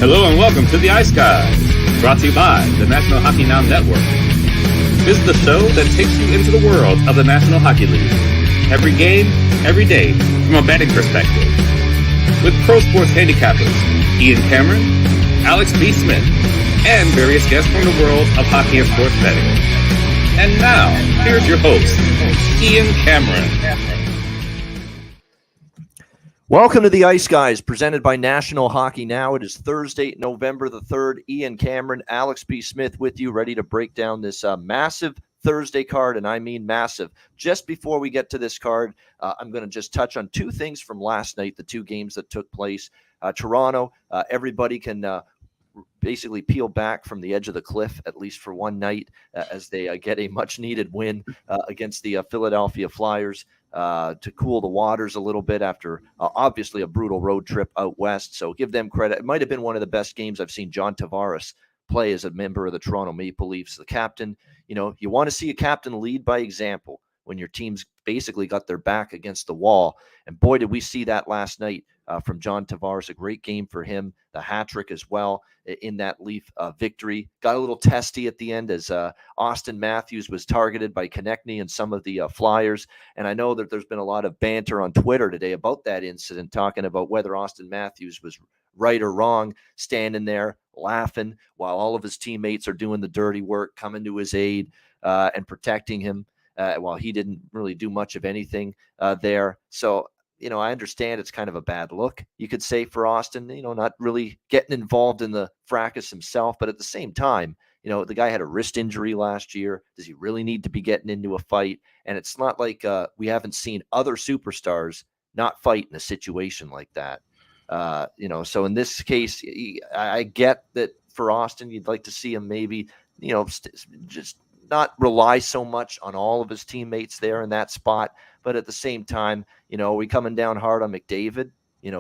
Hello and welcome to the Ice Guys, brought to you by the National Hockey Now Network. This is the show that takes you into the world of the National Hockey League. Every game, every day, from a betting perspective. With pro sports handicappers, Ian Cameron, Alex B. Smith, and various guests from the world of hockey and sports betting. And now, here's your host, Ian Cameron. Welcome to the Ice Guys, presented by National Hockey Now. It is Thursday, November the 3rd. Ian Cameron, Alex B. Smith with you, ready to break down this massive Thursday card, and I mean massive. Just before we get to this card, I'm going to just touch on two things from last night, the two games that took place. Toronto, everybody can basically peel back from the edge of the cliff, at least for one night, as they get a much-needed win against the Philadelphia Flyers. To cool the waters a little bit after obviously a brutal road trip out west. So give them credit. It might have been one of the best games I've seen John Tavares play as a member of the Toronto Maple Leafs. The captain, you want to see a captain lead by example when your team's basically got their back against the wall. And boy, did we see that last night from John Tavares. A great game for him. The hat trick as well in that Leaf victory. Got a little testy at the end as Austin Matthews was targeted by Konechny and some of the Flyers. And I know that there's been a lot of banter on Twitter today about that incident, talking about whether Austin Matthews was right or wrong, standing there laughing while all of his teammates are doing the dirty work, coming to his aid and protecting him while he didn't really do much of anything there. So, I understand it's kind of a bad look, you could say, for Austin, not really getting involved in the fracas himself. But at the same time, the guy had a wrist injury last year. Does he really need to be getting into a fight? And it's not like we haven't seen other superstars not fight in a situation like that. So in this case, I get that for Austin, you'd like to see him maybe, just not rely so much on all of his teammates there in that spot. But at the same time, are we coming down hard on McDavid,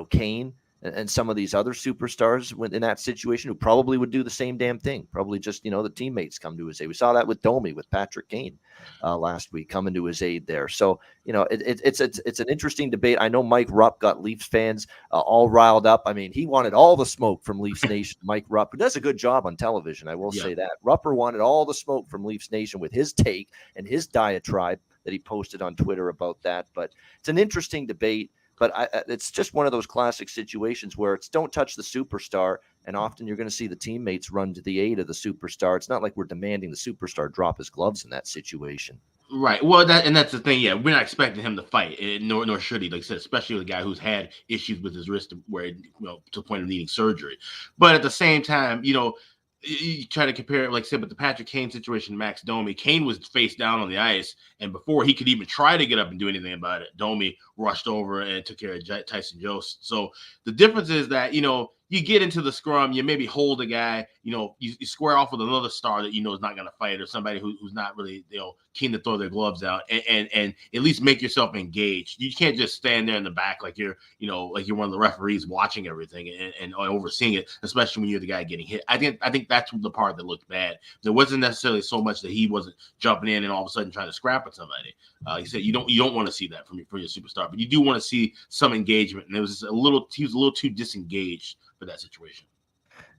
Kane, and some of these other superstars in that situation who probably would do the same damn thing? Probably just, the teammates come to his aid. We saw that with Domi, with Patrick Kane last week, coming to his aid there. So, it's an interesting debate. I know Mike Rupp got Leafs fans all riled up. I mean, he wanted all the smoke from Leafs Nation. Mike Rupp, who does a good job on television, I will say that. Rupper wanted all the smoke from Leafs Nation with his take and his diatribe that he posted on Twitter about that. But it's an interesting debate. But it's just one of those classic situations where it's don't touch the superstar, and often you're going to see the teammates run to the aid of the superstar. It's not like we're demanding the superstar drop his gloves in that situation. Right. Well, that's the thing. Yeah, we're not expecting him to fight, nor should he. Like I said, especially with a guy who's had issues with his wrist, where to the point of needing surgery. But at the same time, you try to compare it, like I said, with the Patrick Kane situation, Max Domi. Kane was face down on the ice, and before he could even try to get up and do anything about it, Domi rushed over and took care of Tyson Jost. So the difference is that, you get into the scrum, you maybe hold a guy, you square off with another star that is not going to fight, or somebody who's not really keen to throw their gloves out, and at least make yourself engaged. You can't just stand there in the back like you're one of the referees watching everything and overseeing it, especially when you're the guy getting hit. I think that's the part that looked bad. There wasn't necessarily so much that he wasn't jumping in and all of a sudden trying to scrap at somebody. He said you don't want to see that from your superstar, but you do want to see some engagement. And he was a little too disengaged for that situation.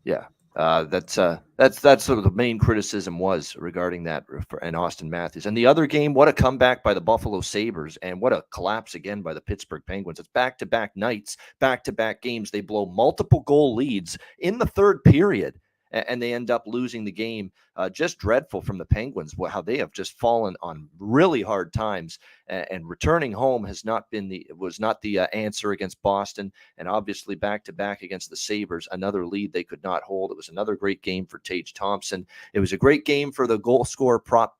Yeah. That's sort of the main criticism was regarding that and Austin Matthews. And the other game, what a comeback by the Buffalo Sabres, and what a collapse again by the Pittsburgh Penguins. It's back-to-back nights, back-to-back games. They blow multiple goal leads in the third period, and they end up losing the game. Just dreadful from the Penguins, how they have just fallen on really hard times, and returning home was not the answer against Boston, and obviously back-to-back against the Sabres, another lead they could not hold. It was another great game for Tage Thompson. It was a great game for the goal scorer prop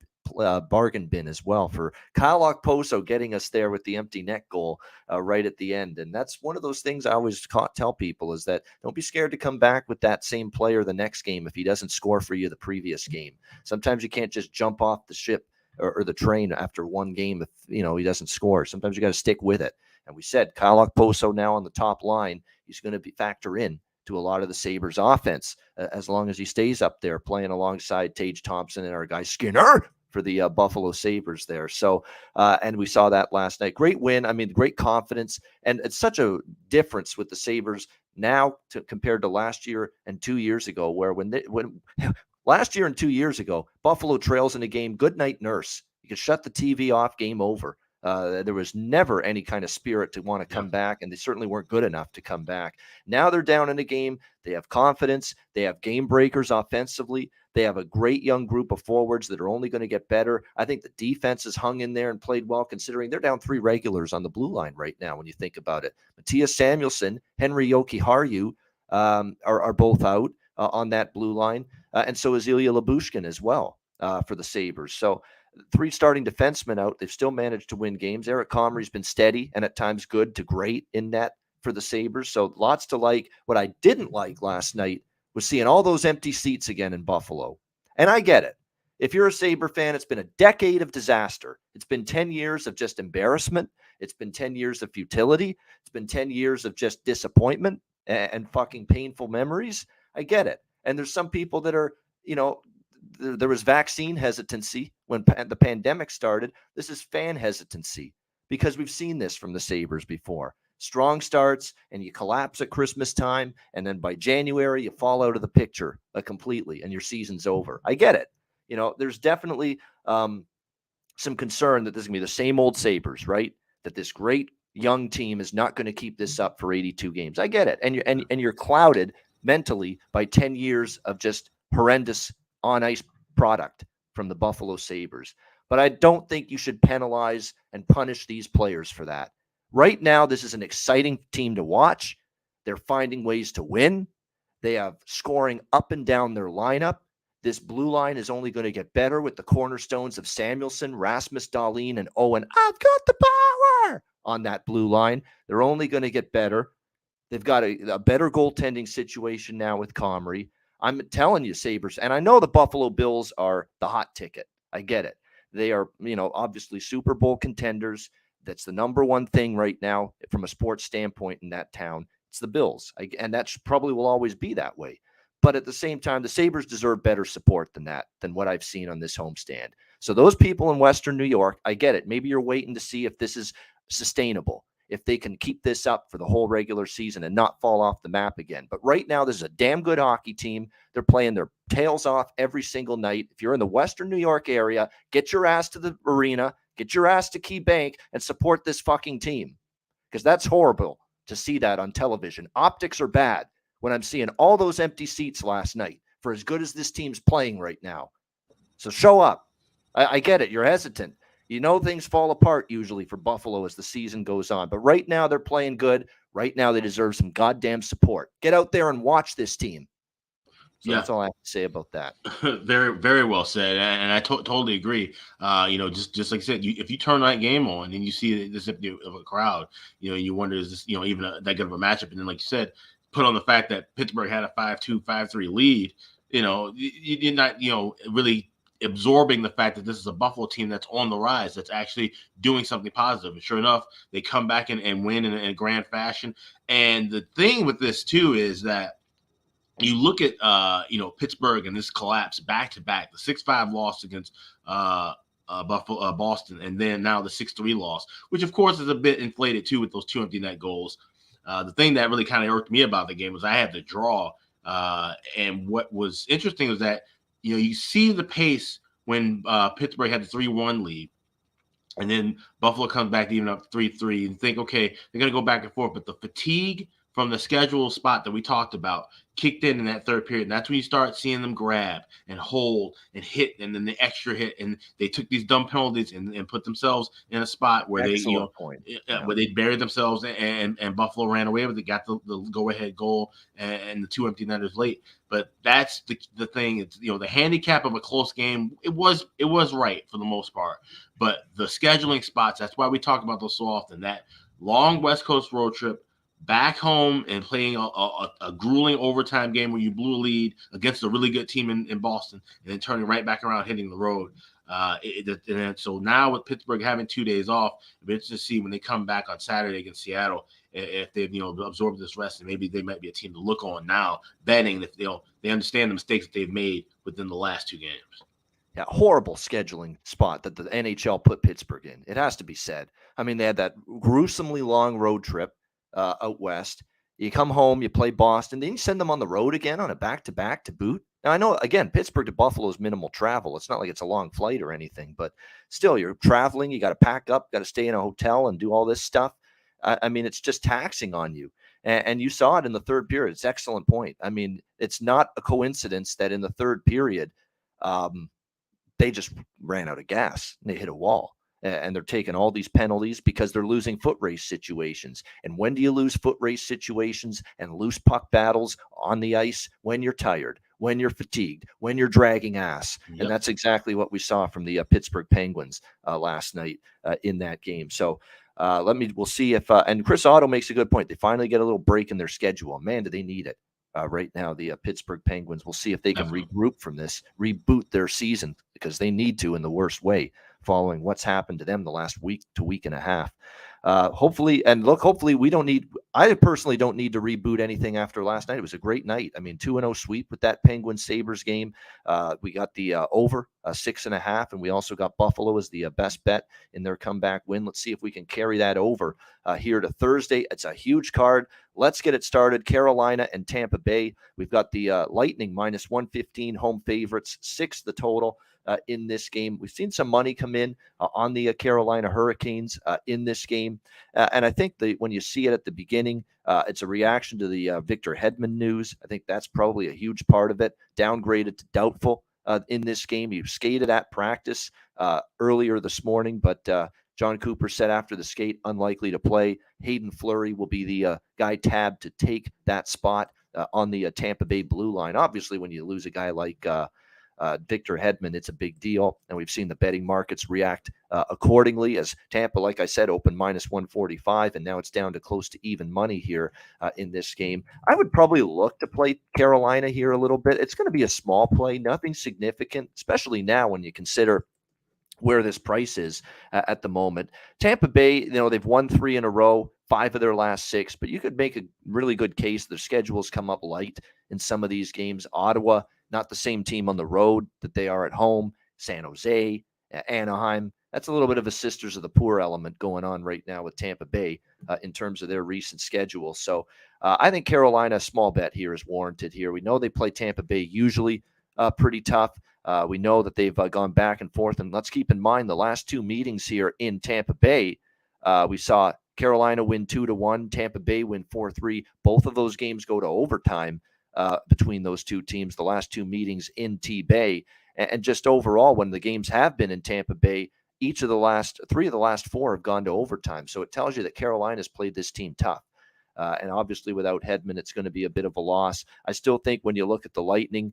bargain bin as well, for Kyle Okposo getting us there with the empty net goal right at the end. And that's one of those things I always tell people, is that don't be scared to come back with that same player the next game if he doesn't score for you the previous game. Sometimes you can't just jump off the ship or the train after one game if he doesn't score. Sometimes you got to stick with it. And we said Kyle Okposo now on the top line, he's going to factor in to a lot of the Sabres offense as long as he stays up there playing alongside Tage Thompson and our guy Skinner for the Buffalo Sabres there. So, and we saw that last night. Great win. I mean, great confidence. And it's such a difference with the Sabres now compared to last year and 2 years ago, where when last year and 2 years ago, Buffalo trails in a game, good night nurse. You could shut the TV off, game over. There was never any kind of spirit to want to come back, and they certainly weren't good enough to come back. Now they're down in a game. They have confidence. They have game breakers offensively. They have a great young group of forwards that are only going to get better. I think the defense has hung in there and played well, considering they're down 3 regulars on the blue line right now when you think about it. Matthias Samuelsson, Henry Jokiharju are both out on that blue line, and so is Ilya Lyubushkin as well for the Sabres. So 3 starting defensemen out. They've still managed to win games. Eric Comrie's been steady and at times good to great in net for the Sabres. So lots to like. What I didn't like last night was seeing all those empty seats again in Buffalo. And I get it. If you're a Sabre fan, it's been a decade of disaster. It's been 10 years of just embarrassment. It's been 10 years of futility. It's been 10 years of just disappointment and fucking painful memories. I get it. And there's some people that are, there was vaccine hesitancy when the pandemic started. This is fan hesitancy because we've seen this from the Sabres before. Strong starts and you collapse at Christmas time, and then by January you fall out of the picture completely and your season's over. I get it. There's definitely some concern that this is going to be the same old Sabres, right? That this great young team is not going to keep this up for 82 games. I get it. And you're clouded mentally by 10 years of just horrendous on-ice product from the Buffalo Sabres. But I don't think you should penalize and punish these players for that. Right now, this is an exciting team to watch. They're finding ways to win. They have scoring up and down their lineup. This blue line is only going to get better with the cornerstones of Samuelsson, Rasmus Dahlin, and Owen. I've got the power on that blue line. They're only going to get better. They've got a better goaltending situation now with Comrie. I'm telling you, Sabres, and I know the Buffalo Bills are the hot ticket. I get it. They are, obviously Super Bowl contenders. That's the number one thing right now from a sports standpoint in that town. It's the Bills, and that probably will always be that way. But at the same time, the Sabres deserve better support than what I've seen on this homestand. So those people in Western New York, I get it. Maybe you're waiting to see if this is sustainable, if they can keep this up for the whole regular season and not fall off the map again. But right now, this is a damn good hockey team. They're playing their tails off every single night. If you're in the Western New York area, get your ass to the arena, get your ass to Key Bank, and support this fucking team. Because that's horrible to see that on television. Optics are bad when I'm seeing all those empty seats last night for as good as this team's playing right now. So show up. I get it. You're hesitant. Things fall apart usually for Buffalo as the season goes on. But right now, they're playing good. Right now, they deserve some goddamn support. Get out there and watch this team. So that's all I have to say about that. Very, very well said. And I totally agree. Just like I said, if you turn that game on and you see this of a crowd, you wonder, is this, even that good of a matchup? And then, like you said, put on the fact that Pittsburgh had a 5-2, 5-3 lead, you're not, really absorbing the fact that this is a Buffalo team that's on the rise, that's actually doing something positive. And sure enough, they come back and win in grand fashion. And the thing with this too is that you look at Pittsburgh and this collapse back to back, the 6-5 loss against Boston, and then now the 6-3 loss, which of course is a bit inflated too with those 2 empty net goals. The thing that really kind of irked me about the game was I had to draw, and what was interesting was that you see the pace when Pittsburgh had the 3-1 lead, and then Buffalo comes back to even up 3-3, and think, okay, they're going to go back and forth. But the fatigue from the schedule spot that we talked about kicked in that third period. And that's when you start seeing them grab and hold and hit, and then the extra hit. And they took these dumb penalties and put themselves in a spot where where they buried themselves, and Buffalo ran away with it, got the go-ahead goal and the 2 empty netters late. But that's the thing. It's, the handicap of a close game, it was right for the most part. But the scheduling spots, that's why we talk about those so often. That long West Coast road trip, back home and playing a grueling overtime game where you blew a lead against a really good team in Boston, and then turning right back around, hitting the road. And so now with Pittsburgh having 2 days off, it'll be interesting to see when they come back on Saturday against Seattle if they've absorbed this rest, and maybe they might be a team to look on now, betting if they understand the mistakes that they've made within the last 2 games. Yeah, horrible scheduling spot that the NHL put Pittsburgh in. It has to be said. I mean, they had that gruesomely long road trip out west. You come home, you play Boston, then you send them on the road again on a back-to-back to boot. Now, I know, again, Pittsburgh to Buffalo is minimal travel. It's not like it's a long flight or anything, but still, you're traveling. You got to pack up, got to stay in a hotel and do all this stuff. I mean, it's just taxing on you. And you saw it in the third period. It's an excellent point. I mean, it's not a coincidence that in the third period, they just ran out of gas and they hit a wall. And they're taking all these penalties because they're losing foot race situations. And when do you lose foot race situations and loose puck battles on the ice? When you're tired, when you're fatigued, when you're dragging ass. Yep. And that's exactly what we saw from the Pittsburgh Penguins last night in that game. So we'll see if, and Chris Otto makes a good point. They finally get a little break in their schedule. Man, do they need it right now, the Pittsburgh Penguins. We'll see if they can regroup from this, reboot their season, because they need to in the worst way, following what's happened to them the last week to week and a half. Hopefully I personally don't need to reboot anything after last night. It was a great night. I mean, 2-0 sweep with that Penguins Sabres game. We got the over 6.5, and we also got Buffalo as the best bet in their comeback win. Let's see if we can carry that over here to Thursday. It's a huge card. Let's get it started. Carolina and Tampa Bay. We've got the Lightning minus 115 home favorites, 6 the total. In this game, we've seen some money come in on the Carolina Hurricanes in this game, and I think when you see it at the beginning, it's a reaction to the Victor Hedman news. I think that's probably a huge part of it. Downgraded to doubtful in this game. He skated at practice earlier this morning, but John Cooper said after the skate, unlikely to play. Hayden Fleury will be the guy tabbed to take that spot on the Tampa Bay blue line. Obviously, when you lose a guy like Victor Hedman, it's a big deal, and we've seen the betting markets react accordingly, as Tampa, like I said, opened minus 145, and now it's down to close to even money here in this game. I would probably look to play Carolina here a little bit. It's going to be a small play, nothing significant, especially now when you consider where this price is at the moment. Tampa Bay, they've won 3 in a row, 5 of their last 6, but you could make a really good case. Their schedules come up light in some of these games. Ottawa, not the same team on the road that they are at home. San Jose, Anaheim. That's a little bit of a sisters of the poor element going on right now with Tampa Bay in terms of their recent schedule. So I think Carolina, small bet here is warranted here. We know they play Tampa Bay usually pretty tough. We know that they've gone back and forth. And let's keep in mind the last 2 meetings here in Tampa Bay, we saw Carolina win 2-1, Tampa Bay win 4-3. Both of those games go to overtime. Between those 2 teams, the last 2 meetings in T-Bay, and just overall, when the games have been in Tampa Bay, each of the last 3 of the last 4 have gone to overtime. So it tells you that Carolina's played this team tough. And obviously without Hedman, it's going to be a bit of a loss. I still think when you look at the Lightning,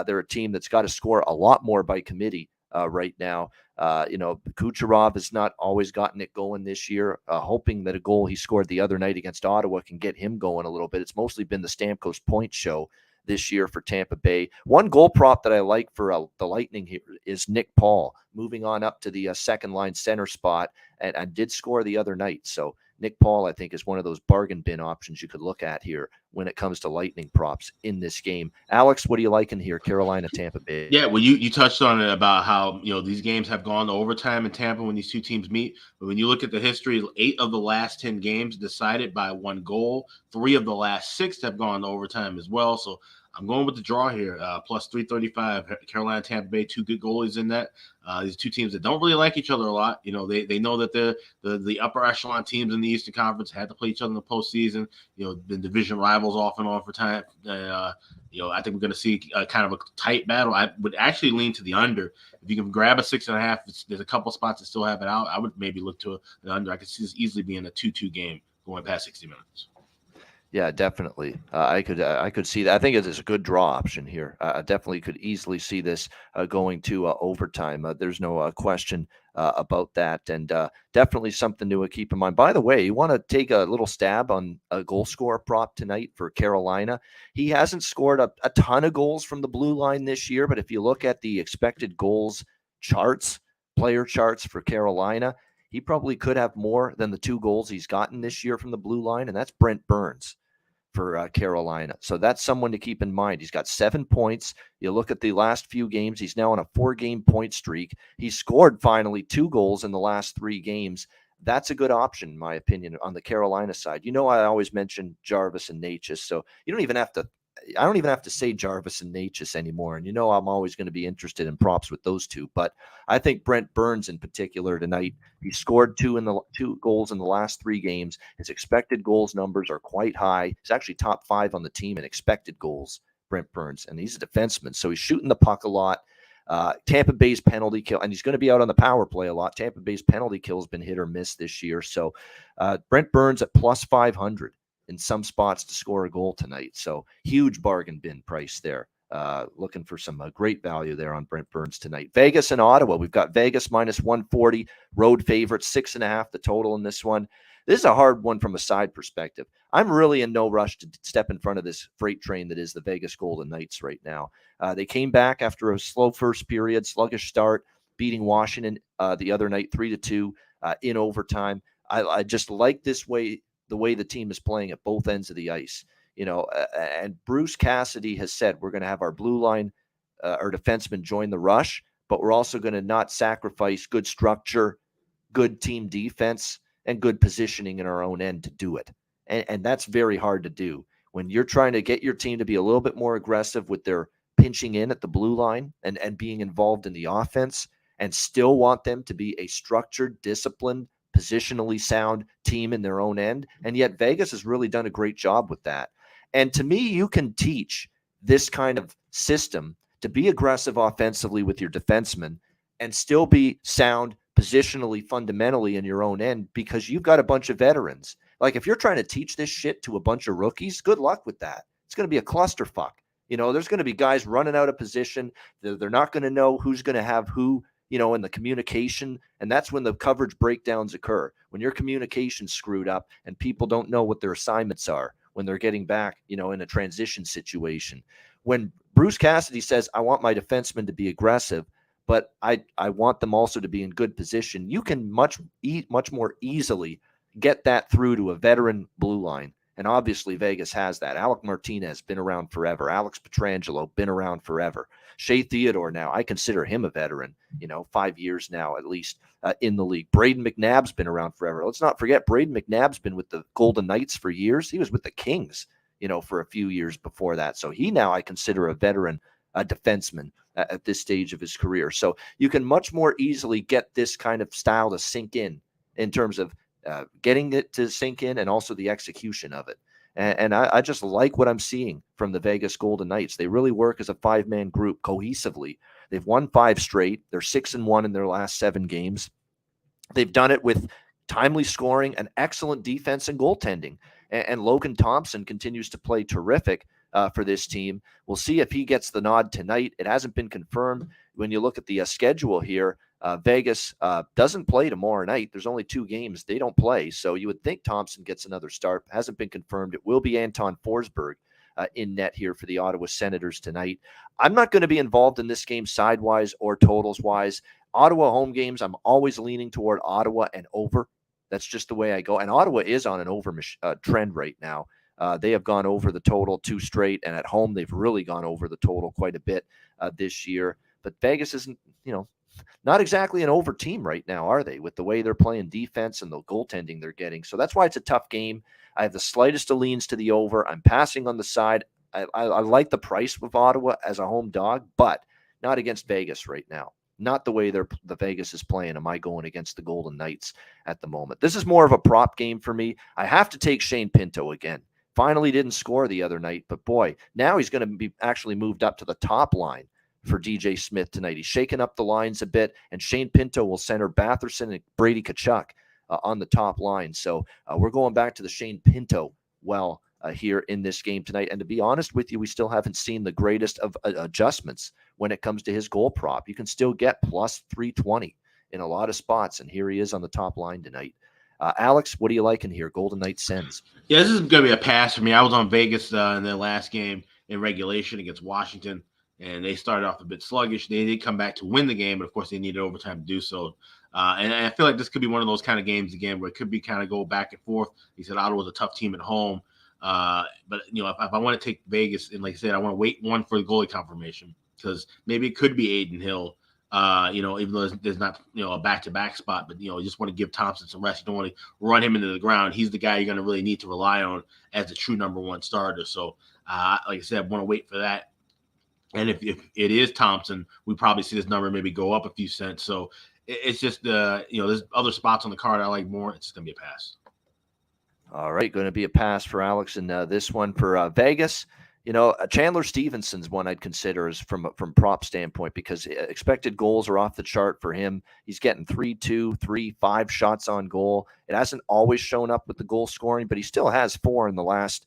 they're a team that's got to score a lot more by committee right now. Kucherov has not always gotten it going this year, hoping that a goal he scored the other night against Ottawa can get him going a little bit. It's mostly been the Stamkos point show this year for Tampa Bay. One goal prop that I like for the Lightning here is Nick Paul, moving on up to the second line center spot, and did score the other night. So Nick Paul, I think, is one of those bargain bin options you could look at here when it comes to Lightning props in this game. Alex, what are you liking here, Carolina, Tampa Bay? Yeah, well, you touched on it about how these games have gone to overtime in Tampa when these 2 teams meet. But when you look at the history, 8 of the last 10 games decided by 1 goal. 3 of the last 6 have gone to overtime as well. So I'm going with the draw here, plus 335. Carolina, Tampa Bay, 2 good goalies in that. These 2 teams that don't really like each other a lot. They know that the upper echelon teams in the Eastern Conference had to play each other in the postseason. Been division rivals off and on for time. I think we're going to see kind of a tight battle. I would actually lean to the under. If you can grab a 6.5, there's a couple spots that still have it out. I would maybe look to an under. I could see this easily being a 2-2 game going past 60 minutes. Yeah, definitely. I could see that. I think it is a good draw option here. I definitely could easily see this going to overtime. There's no question about that, and definitely something to keep in mind. By the way, you want to take a little stab on a goal scorer prop tonight for Carolina. He hasn't scored a ton of goals from the blue line this year, but if you look at the expected goals charts, player charts for Carolina, he probably could have more than the 2 goals he's gotten this year from the blue line, and that's Brent Burns for Carolina. So that's someone to keep in mind. He's got 7 points. You look at the last few games, he's now on a 4-game point streak. He scored finally 2 goals in the last 3 games. That's a good option, in my opinion, on the Carolina side. I always mention Jarvis and Natchez, so I don't even have to say Jarvis and Natchez anymore. And I'm always going to be interested in props with those two. But I think Brent Burns in particular tonight, he scored two goals in the last 3 games. His expected goals numbers are quite high. He's actually top 5 on the team in expected goals, Brent Burns, and he's a defenseman, so he's shooting the puck a lot. Tampa Bay's penalty kill, and he's going to be out on the power play a lot. Tampa Bay's penalty kill has been hit or miss this year. So Brent Burns at plus 500 in some spots to score a goal tonight. So huge bargain bin price there. Looking for some great value there on Brent Burns tonight. Vegas and Ottawa. We've got Vegas minus 140, road favorite, 6.5 the total in this one. This is a hard one from a side perspective. I'm really in no rush to step in front of this freight train that is the Vegas Golden Knights right now. They came back after a slow first period, sluggish start, beating Washington the other night 3-2 in overtime. I just like the way the team is playing at both ends of the ice. And Bruce Cassidy has said we're going to have our blue line, our defensemen join the rush, but we're also going to not sacrifice good structure, good team defense, and good positioning in our own end to do it. And that's very hard to do when you're trying to get your team to be a little bit more aggressive with their pinching in at the blue line and being involved in the offense, and still want them to be a structured, disciplined, positionally sound team in their own end. And yet Vegas has really done a great job with that. And to me, you can teach this kind of system to be aggressive offensively with your defensemen and still be sound positionally, fundamentally in your own end, because you've got a bunch of veterans. Like if you're trying to teach this shit to a bunch of rookies, good luck with that. It's going to be a clusterfuck. There's going to be guys running out of position. They're not going to know who's going to have who, in the communication. And that's when the coverage breakdowns occur, when your communication's screwed up and people don't know what their assignments are when they're getting back, in a transition situation. When Bruce Cassidy says, I want my defensemen to be aggressive, but I want them also to be in good position, you can much more easily get that through to a veteran blue line. And obviously Vegas has that. Alec Martinez, been around forever. Alex Pietrangelo, been around forever. Shea Theodore now, I consider him a veteran, 5 years now at least in the league. Braden McNabb's been around forever. Let's not forget, Braden McNabb's been with the Golden Knights for years. He was with the Kings, for a few years before that. So he now I consider a veteran, a defenseman at this stage of his career. So you can much more easily get this kind of style to sink in terms of getting it to sink in and also the execution of it. And I just like what I'm seeing from the Vegas Golden Knights. They really work as a 5-man group cohesively. They've won 5 straight. They're 6-1 in their last 7 games. They've done it with timely scoring and excellent defense and goaltending. And Logan Thompson continues to play terrific for this team. We'll see if he gets the nod tonight. It hasn't been confirmed. When you look at the schedule here, Vegas doesn't play tomorrow night. There's only 2 games. They don't play. So you would think Thompson gets another start. Hasn't been confirmed. It will be Anton Forsberg in net here for the Ottawa Senators tonight. I'm not going to be involved in this game sidewise or totals-wise. Ottawa home games, I'm always leaning toward Ottawa and over. That's just the way I go. And Ottawa is on an over trend right now. They have gone over the total 2 straight, and at home they've really gone over the total quite a bit this year. But Vegas isn't, not exactly an over team right now, are they? With the way they're playing defense and the goaltending they're getting. So that's why it's a tough game. I have the slightest of leans to the over. I'm passing on the side. I like the price with Ottawa as a home dog, but not against Vegas right now. Not the way the Vegas is playing. Am I going against the Golden Knights at the moment? This is more of a prop game for me. I have to take Shane Pinto again. Finally didn't score the other night, but boy, now he's going to be actually moved up to the top line for DJ Smith tonight. He's shaking up the lines a bit, and Shane Pinto will center Batherson and Brady Tkachuk on the top line. So we're going back to the Shane Pinto here in this game tonight. And to be honest with you, we still haven't seen the greatest of adjustments when it comes to his goal prop. You can still get plus 320 in a lot of spots, and here he is on the top line tonight. Alex, what are you liking here? Golden Knights Sens. Yeah, this is going to be a pass for me. I was on Vegas in their last game in regulation against Washington, and they started off a bit sluggish. They did come back to win the game, but of course they needed overtime to do so. And I feel like this could be one of those kind of games again where it could be kind of go back and forth. He said Ottawa's a tough team at home. But, if I want to take Vegas, and like I said, I want to wait one for the goalie confirmation, because maybe it could be Aiden Hill Even though there's not, a back-to-back spot, but, you just want to give Thompson some rest. You don't want to run him into the ground. He's the guy you're going to really need to rely on as the true number one starter. So, like I said, I want to wait for that. And if it is Thompson, we probably see this number maybe go up a few cents. So it's just, there's other spots on the card I like more. It's going to be a pass. All right, going to be a pass for Alex, and this one for Vegas. Chandler Stevenson's one I'd consider is from prop standpoint, because expected goals are off the chart for him. He's getting 3, 2, 3, 5 shots on goal. It hasn't always shown up with the goal scoring, but he still has 4 in the last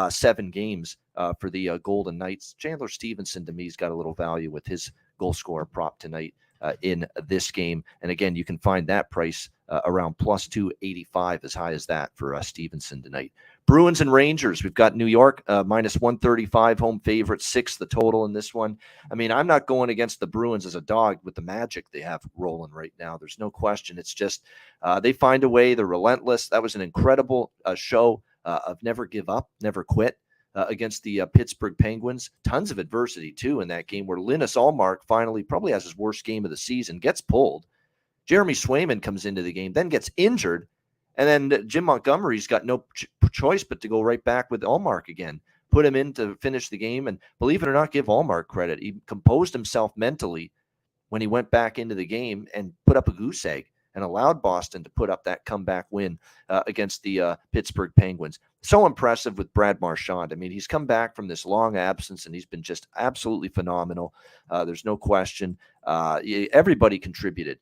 7 games for the Golden Knights. Chandler Stevenson, to me, has got a little value with his goal scorer prop tonight in this game. And again, you can find that price around plus 285, as high as that for Stevenson tonight. Bruins and Rangers. We've got New York minus 135 home favorite, 6 the total in this one. I mean, I'm not going against the Bruins as a dog with the magic they have rolling right now. There's no question. It's just they find a way. They're relentless. That was an incredible show of never give up, never quit against the Pittsburgh Penguins. Tons of adversity, too, in that game where Linus Ullmark finally probably has his worst game of the season, gets pulled. Jeremy Swayman comes into the game, then gets injured. And then Jim Montgomery's got no choice but to go right back with Ullmark again, put him in to finish the game. And believe it or not, give Ullmark credit. He composed himself mentally when he went back into the game and put up a goose egg and allowed Boston to put up that comeback win against the Pittsburgh Penguins. So impressive with Brad Marchand. I mean, he's come back from this long absence, and he's been just absolutely phenomenal. There's no question. Everybody contributed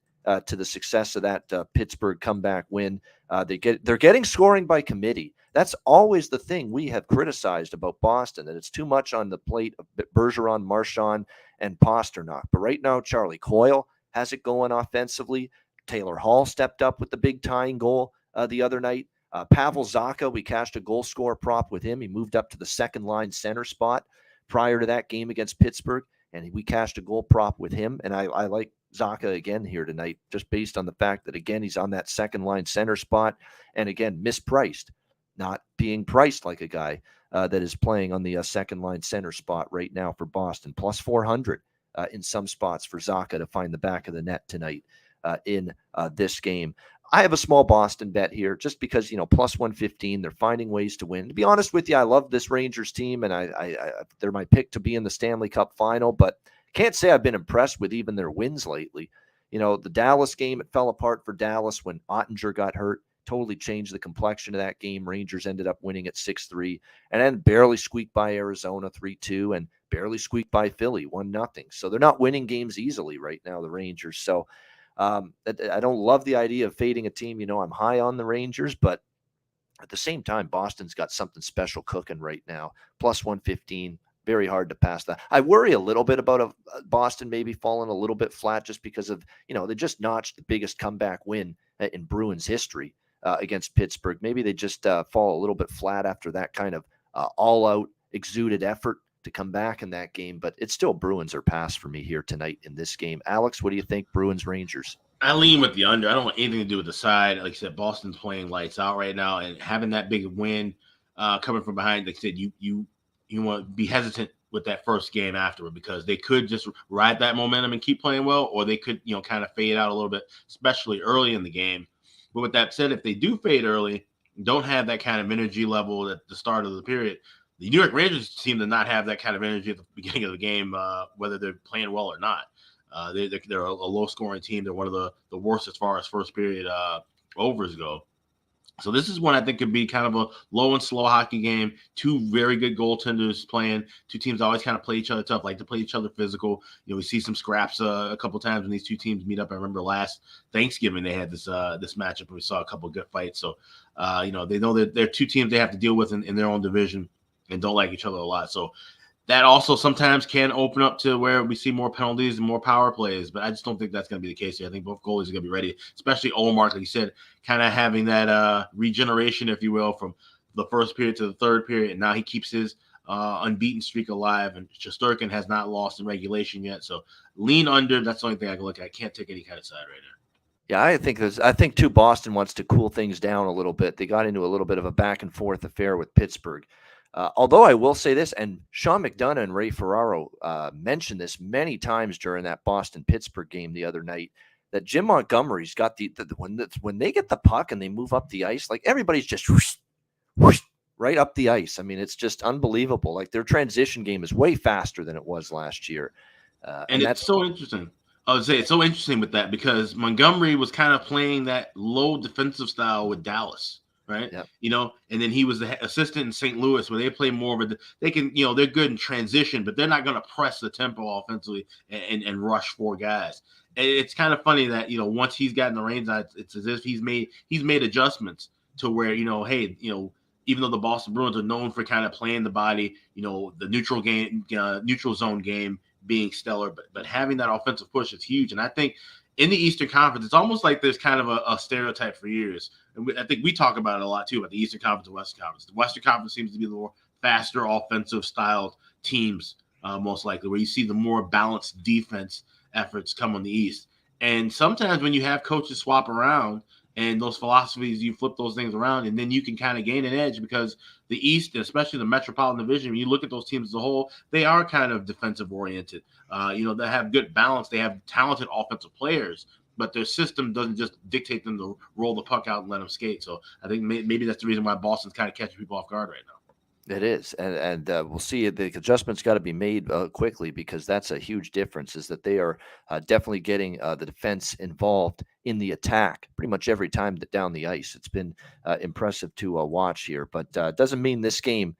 to the success of that Pittsburgh comeback win. They're getting scoring by committee. That's always the thing we have criticized about Boston, that it's too much on the plate of Bergeron, Marchand, and Pasternak. But right now, Charlie Coyle has it going offensively. Taylor Hall stepped up with the big tying goal the other night. Pavel Zacha, we cashed a goal scorer prop with him. He moved up to the second line center spot prior to that game against Pittsburgh, and we cashed a goal prop with him. And I like Zacha again here tonight, just based on the fact that, again, he's on that second line center spot, and again, mispriced, not being priced like a guy that is playing on the second line center spot right now for Boston. Plus 400 in some spots for Zacha to find the back of the net tonight in this game. I have a small Boston bet here just because, plus 115, they're finding ways to win. To be honest with you, I love this Rangers team, and they're my pick to be in the Stanley Cup final, but can't say I've been impressed with even their wins lately. The Dallas game, it fell apart for Dallas when Ottinger got hurt. Totally changed the complexion of that game. Rangers ended up winning at 6-3, and then barely squeaked by Arizona 3-2, and barely squeaked by Philly 1-0. So they're not winning games easily right now, the Rangers. So I don't love the idea of fading a team. I'm high on the Rangers, but at the same time, Boston's got something special cooking right now. Plus 115. Very hard to pass that. I worry a little bit about Boston maybe falling a little bit flat just because of, they just notched the biggest comeback win in Bruins history against Pittsburgh. Maybe they just fall a little bit flat after that kind of all-out exuded effort to come back in that game. But it's still Bruins are pass for me here tonight in this game. Alex, what do you think, Bruins Rangers? I lean with the under. I don't want anything to do with the side. Like I said, Boston's playing lights out right now, and having that big win coming from behind, like I said, you want to be hesitant with that first game afterward, because they could just ride that momentum and keep playing well, or they could, kind of fade out a little bit, especially early in the game. But with that said, if they do fade early, don't have that kind of energy level at the start of the period, the New York Rangers seem to not have that kind of energy at the beginning of the game, whether they're playing well or not. They're a low-scoring team. They're one of the worst as far as first period overs go. So this is one I think could be kind of a low and slow hockey game. Two very good goaltenders playing. Two teams always kind of play each other tough, like to play each other physical. We see some scraps a couple times when these two teams meet up. I remember last Thanksgiving they had this matchup, and we saw a couple of good fights. So, they know that they're two teams they have to deal with in their own division and don't like each other a lot. So that also sometimes can open up to where we see more penalties and more power plays, but I just don't think that's going to be the case here. I think both goalies are going to be ready, especially Ullmark, like you said, kind of having that regeneration, if you will, from the first period to the third period. And now he keeps his unbeaten streak alive, and Shesterkin has not lost in regulation yet. So lean under. That's the only thing I can look at. I can't take any kind of side right now. Yeah, I think too, Boston wants to cool things down a little bit. They got into a little bit of a back and forth affair with Pittsburgh. Although I will say this, and Sean McDonough and Ray Ferraro mentioned this many times during that Boston-Pittsburgh game the other night, that Jim Montgomery's got when they get the puck and they move up the ice, like everybody's just whoosh, whoosh, right up the ice. I mean, it's just unbelievable. Like their transition game is way faster than it was last year. And it's so interesting. I would say it's so interesting with that because Montgomery was kind of playing that low defensive style with Dallas, right? Yep. And then he was the assistant in St. Louis where they play more of they can, they're good in transition, but they're not going to press the tempo offensively and rush four guys. And it's kind of funny that, once he's gotten the reins on, it's as if he's made adjustments to where, hey, even though the Boston Bruins are known for kind of playing the body, the neutral zone game being stellar, but having that offensive push is huge. And I think in the Eastern Conference, it's almost like there's kind of a stereotype for years. And I think we talk about it a lot too, about the Eastern Conference and Western Conference. The Western Conference seems to be the more faster offensive styled teams, most likely, where you see the more balanced defense efforts come on the East. And sometimes when you have coaches swap around and those philosophies, you flip those things around, and then you can kind of gain an edge because the East, especially the Metropolitan Division, when you look at those teams as a whole, they are kind of defensive oriented. They have good balance. They have talented offensive players, but their system doesn't just dictate them to roll the puck out and let them skate. So I think maybe that's the reason why Boston's kind of catching people off guard right now. It is, and we'll see. The adjustments got to be made quickly because that's a huge difference. Is that they are definitely getting the defense involved in the attack pretty much every time down the ice. It's been impressive to watch here, but doesn't mean this game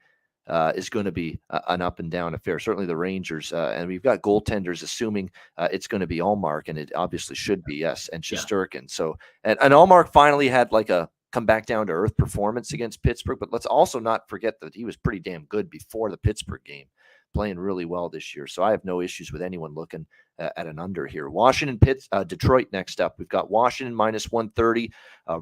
is going to be an up and down affair. Certainly the Rangers, and we've got goaltenders assuming it's going to be Allmark, and it obviously should be, yes, and Shesterkin. So, and Allmark finally had like a come back down to earth performance against Pittsburgh, but let's also not forget that he was pretty damn good before the Pittsburgh game, playing really well this year. So I have no issues with anyone looking at an under here. Detroit next up. We've got Washington minus 130,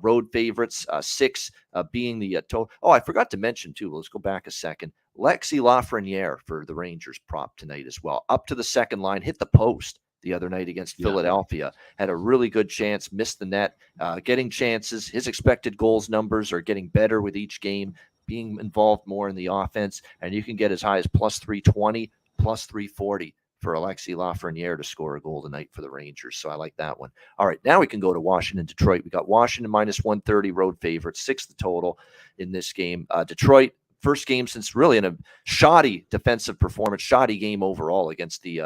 road favorites, 6 being the total. Oh, I forgot to mention too. Let's go back a second. Lexi Lafreniere for the Rangers prop tonight as well. Up to the second line, hit the post the other night against Philadelphia. Had a really good chance, missed the net, getting chances. His expected goals numbers are getting better with each game, being involved more in the offense, and you can get as high as plus 320, plus 340 for Alexi Lafreniere to score a goal tonight for the Rangers. So I like that one. All right, now we can go to Washington, Detroit. We got Washington minus 130, road favorite, 6 the total in this game. Detroit, first game since really in a shoddy defensive performance, shoddy game overall against the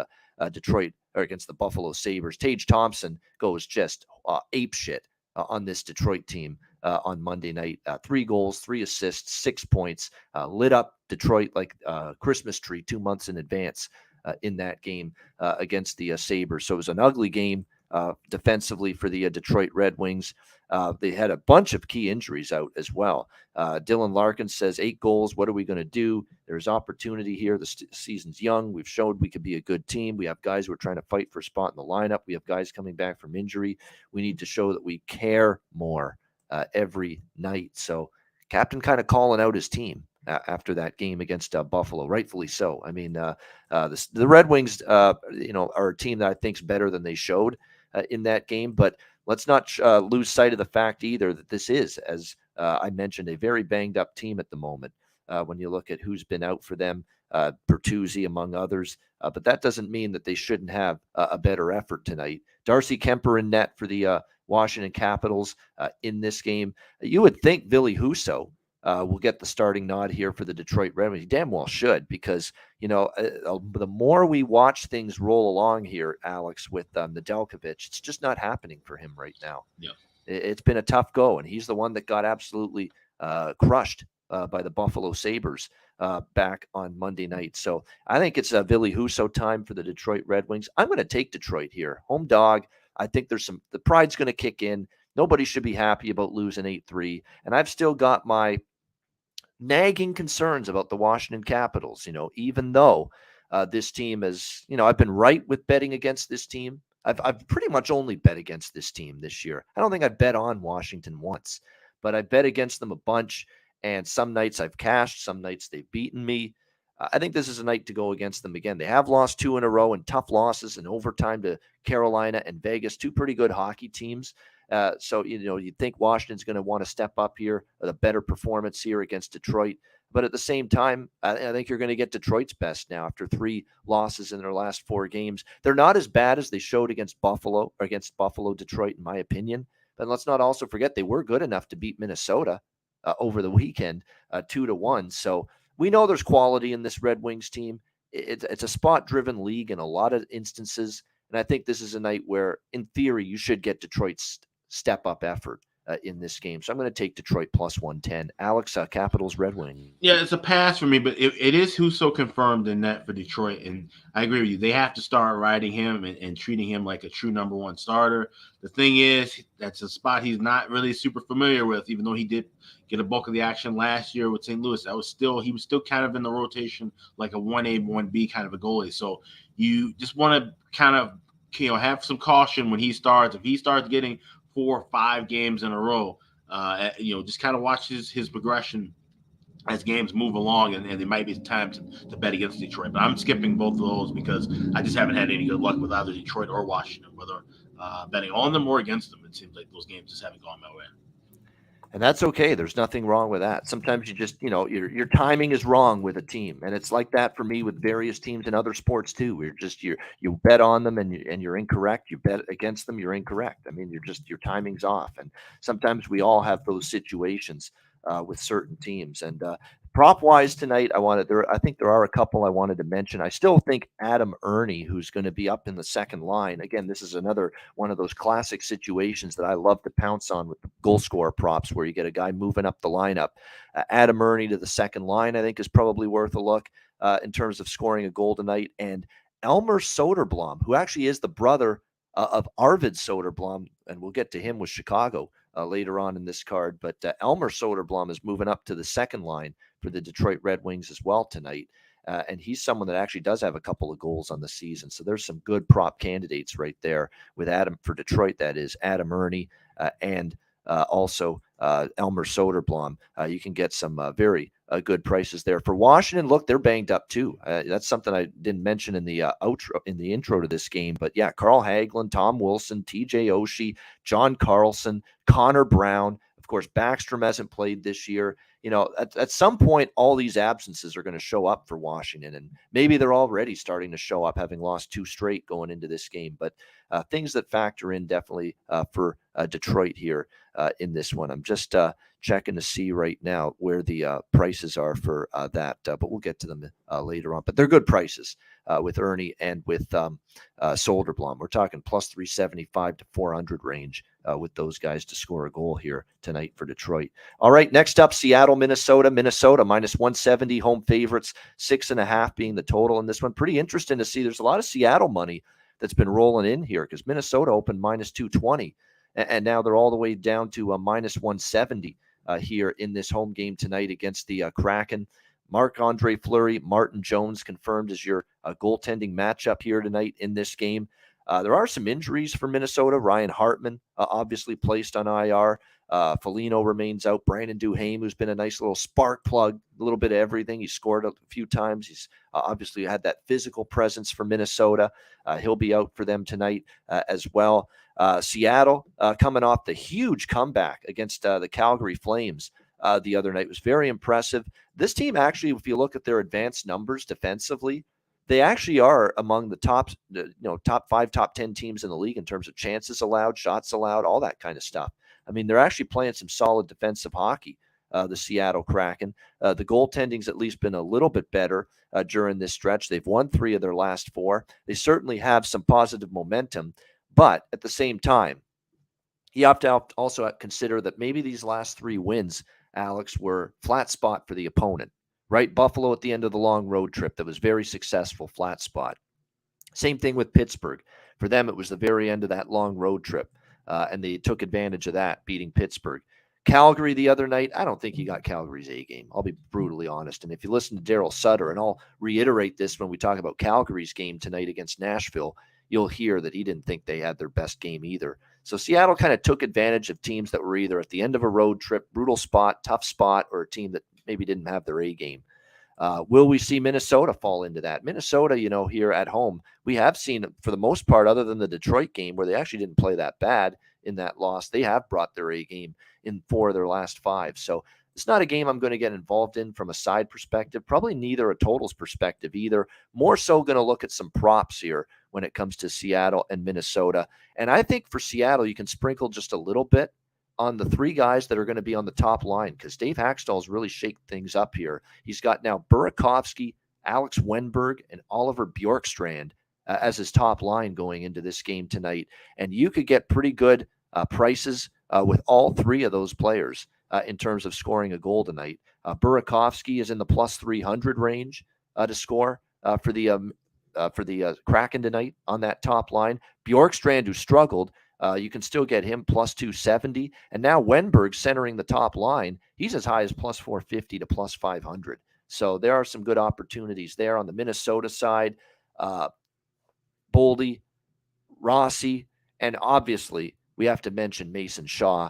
Detroit or against the Buffalo Sabres. Tage Thompson goes just ape shit on this Detroit team on Monday night. 3 goals, 3 assists, 6 points, lit up Detroit like a Christmas tree 2 months in advance in that game against the Sabres. So it was an ugly game defensively for the Detroit Red Wings. They had a bunch of key injuries out as well. Dylan Larkin says 8 goals. What are we going to do? There's opportunity here. The season's young. We've showed we could be a good team. We have guys who are trying to fight for a spot in the lineup. We have guys coming back from injury. We need to show that we care more every night. So captain kind of calling out his team after that game against Buffalo, rightfully so. I mean, the Red Wings, are a team that I think is better than they showed in that game. But let's not lose sight of the fact either that this is, as I mentioned, a very banged up team at the moment. When you look at who's been out for them, Bertuzzi among others. But that doesn't mean that they shouldn't have a better effort tonight. Darcy Kemper in net for the Washington Capitals in this game. You would think Ville Husso will get the starting nod here for the Detroit Red Wings. He damn well should, because, the more we watch things roll along here, Alex, with Nedeljkovic, it's just not happening for him right now. Yeah, It's been a tough go, and he's the one that got absolutely crushed by the Buffalo Sabres back on Monday night. So I think it's a Ville Husso time for the Detroit Red Wings. I'm going to take Detroit here. Home dog. I think the pride's going to kick in. Nobody should be happy about losing 8-3. And I've still got my nagging concerns about the Washington Capitals, even though this team is, I've been right with betting against this team. I've pretty much only bet against this team this year. I don't think I've bet on Washington once, but I bet against them a bunch. And some nights I've cashed, some nights they've beaten me. I think this is a night to go against them again. They have lost 2 in a row and tough losses in overtime to Carolina and Vegas, 2 pretty good hockey teams. So, you'd think Washington's going to want to step up here with a better performance here against Detroit. But at the same time, I think you're going to get Detroit's best now after 3 losses in their last 4 games. They're not as bad as they showed against Buffalo, Detroit, in my opinion. But let's not also forget they were good enough to beat Minnesota over the weekend, 2-1. So we know there's quality in this Red Wings team. It's a spot-driven league in a lot of instances. And I think this is a night where, in theory, you should get Detroit's step-up effort in this game. So I'm going to take Detroit plus 110. Alex, Capitals, Red Wings. Yeah, it's a pass for me, but it is Husso confirmed in net for Detroit. And I agree with you. They have to start riding him and treating him like a true number 1 starter. The thing is, that's a spot he's not really super familiar with, even though he did get a bulk of the action last year with St. Louis. He was still kind of in the rotation like a 1A, 1B kind of a goalie. So you just want to kind of, have some caution when he starts. If he starts getting 4 or 5 games in a row, just kind of watch his progression as games move along, and there might be time to bet against Detroit. But I'm skipping both of those because I just haven't had any good luck with either Detroit or Washington, whether betting on them or against them. It seems like those games just haven't gone my way. And that's okay. There's nothing wrong with that. Sometimes you just, your timing is wrong with a team, and it's like that for me with various teams in other sports too. You bet on them and you're incorrect. You bet against them, you're incorrect. I mean, your timing's off, and sometimes we all have those situations with certain teams. And prop wise tonight, I think there are a couple I wanted to mention. I still think Adam Ernie, who's going to be up in the second line. Again, this is another one of those classic situations that I love to pounce on with the goal scorer props, where you get a guy moving up the lineup. Adam Ernie to the second line, I think, is probably worth a look in terms of scoring a goal tonight. And Elmer Soderblom, who actually is the brother of Arvid Soderblom, and we'll get to him with Chicago later on in this card. But Elmer Soderblom is moving up to the second line for the Detroit Red Wings as well tonight. And he's someone that actually does have a couple of goals on the season. So there's some good prop candidates right there with Adam for Detroit. That is Adam Ernie and also Elmer Soderblom. You can get some very good prices there. For Washington, look, they're banged up too. That's something I didn't mention in the intro to this game. But yeah, Carl Hagelin, Tom Wilson, TJ Oshie, John Carlson, Connor Brown. Of course, Backstrom hasn't played this year. At some point, all these absences are going to show up for Washington, and maybe they're already starting to show up, having lost 2 straight going into this game. But things that factor in definitely for Detroit here in this one. I'm just checking to see right now where the prices are for that, but we'll get to them later on. But they're good prices with Ernie and with Soderblom. We're talking plus 375 to 400 range with those guys to score a goal here tonight for Detroit. All right, next up, Seattle, Minnesota. Minnesota minus 170, home favorites, 6.5 being the total in this one. Pretty interesting to see. There's a lot of Seattle money that's been rolling in here because Minnesota opened minus 220, and now they're all the way down to minus 170 here in this home game tonight against the Kraken. Marc-Andre Fleury, Martin Jones confirmed as your goaltending matchup here tonight in this game. There are some injuries for Minnesota. Ryan Hartman obviously placed on IR. Foligno remains out. Brandon Duhaime, who's been a nice little spark plug, a little bit of everything. He scored a few times. He's obviously had that physical presence for Minnesota. He'll be out for them tonight as well. Seattle coming off the huge comeback against the Calgary Flames the other night was very impressive. This team actually, if you look at their advanced numbers defensively, they actually are among the top 5, top 10 teams in the league in terms of chances allowed, shots allowed, all that kind of stuff. I mean, they're actually playing some solid defensive hockey, the Seattle Kraken. The goaltending's at least been a little bit better during this stretch. They've won 3 of their last 4. They certainly have some positive momentum, but at the same time, you have to also consider that maybe these last 3 wins, Alex, were flat spot for the opponent, right? Buffalo at the end of the long road trip that was very successful, flat spot. Same thing with Pittsburgh. For them, it was the very end of that long road trip, and they took advantage of that, beating Pittsburgh. Calgary the other night, I don't think he got Calgary's A game. I'll be brutally honest. And if you listen to Daryl Sutter, and I'll reiterate this when we talk about Calgary's game tonight against Nashville, you'll hear that he didn't think they had their best game either. So Seattle kind of took advantage of teams that were either at the end of a road trip, brutal spot, tough spot, or a team that maybe didn't have their A game. Will we see Minnesota fall into that? Minnesota, here at home, we have seen for the most part, other than the Detroit game where they actually didn't play that bad in that loss, they have brought their A game in 4 of their last 5. So It's not a game I'm going to get involved in from a side perspective, probably neither a totals perspective either. More so going to look at some props here when it comes to Seattle and Minnesota. And I think for Seattle, you can sprinkle just a little bit on the three guys that are going to be on the top line, because Dave Haxtell's really shaken things up here. He's got now Burakovsky, Alex Wenberg, and Oliver Bjorkstrand as his top line going into this game tonight. And you could get pretty good prices with all three of those players in terms of scoring a goal tonight. Burakovsky is in the plus 300 range to score for the Kraken tonight on that top line. Bjorkstrand, who struggled, you can still get him plus 270. And now Wenberg centering the top line. He's as high as plus 450 to plus 500. So there are some good opportunities there on the Minnesota side. Boldy, Rossi, and obviously we have to mention Mason Shaw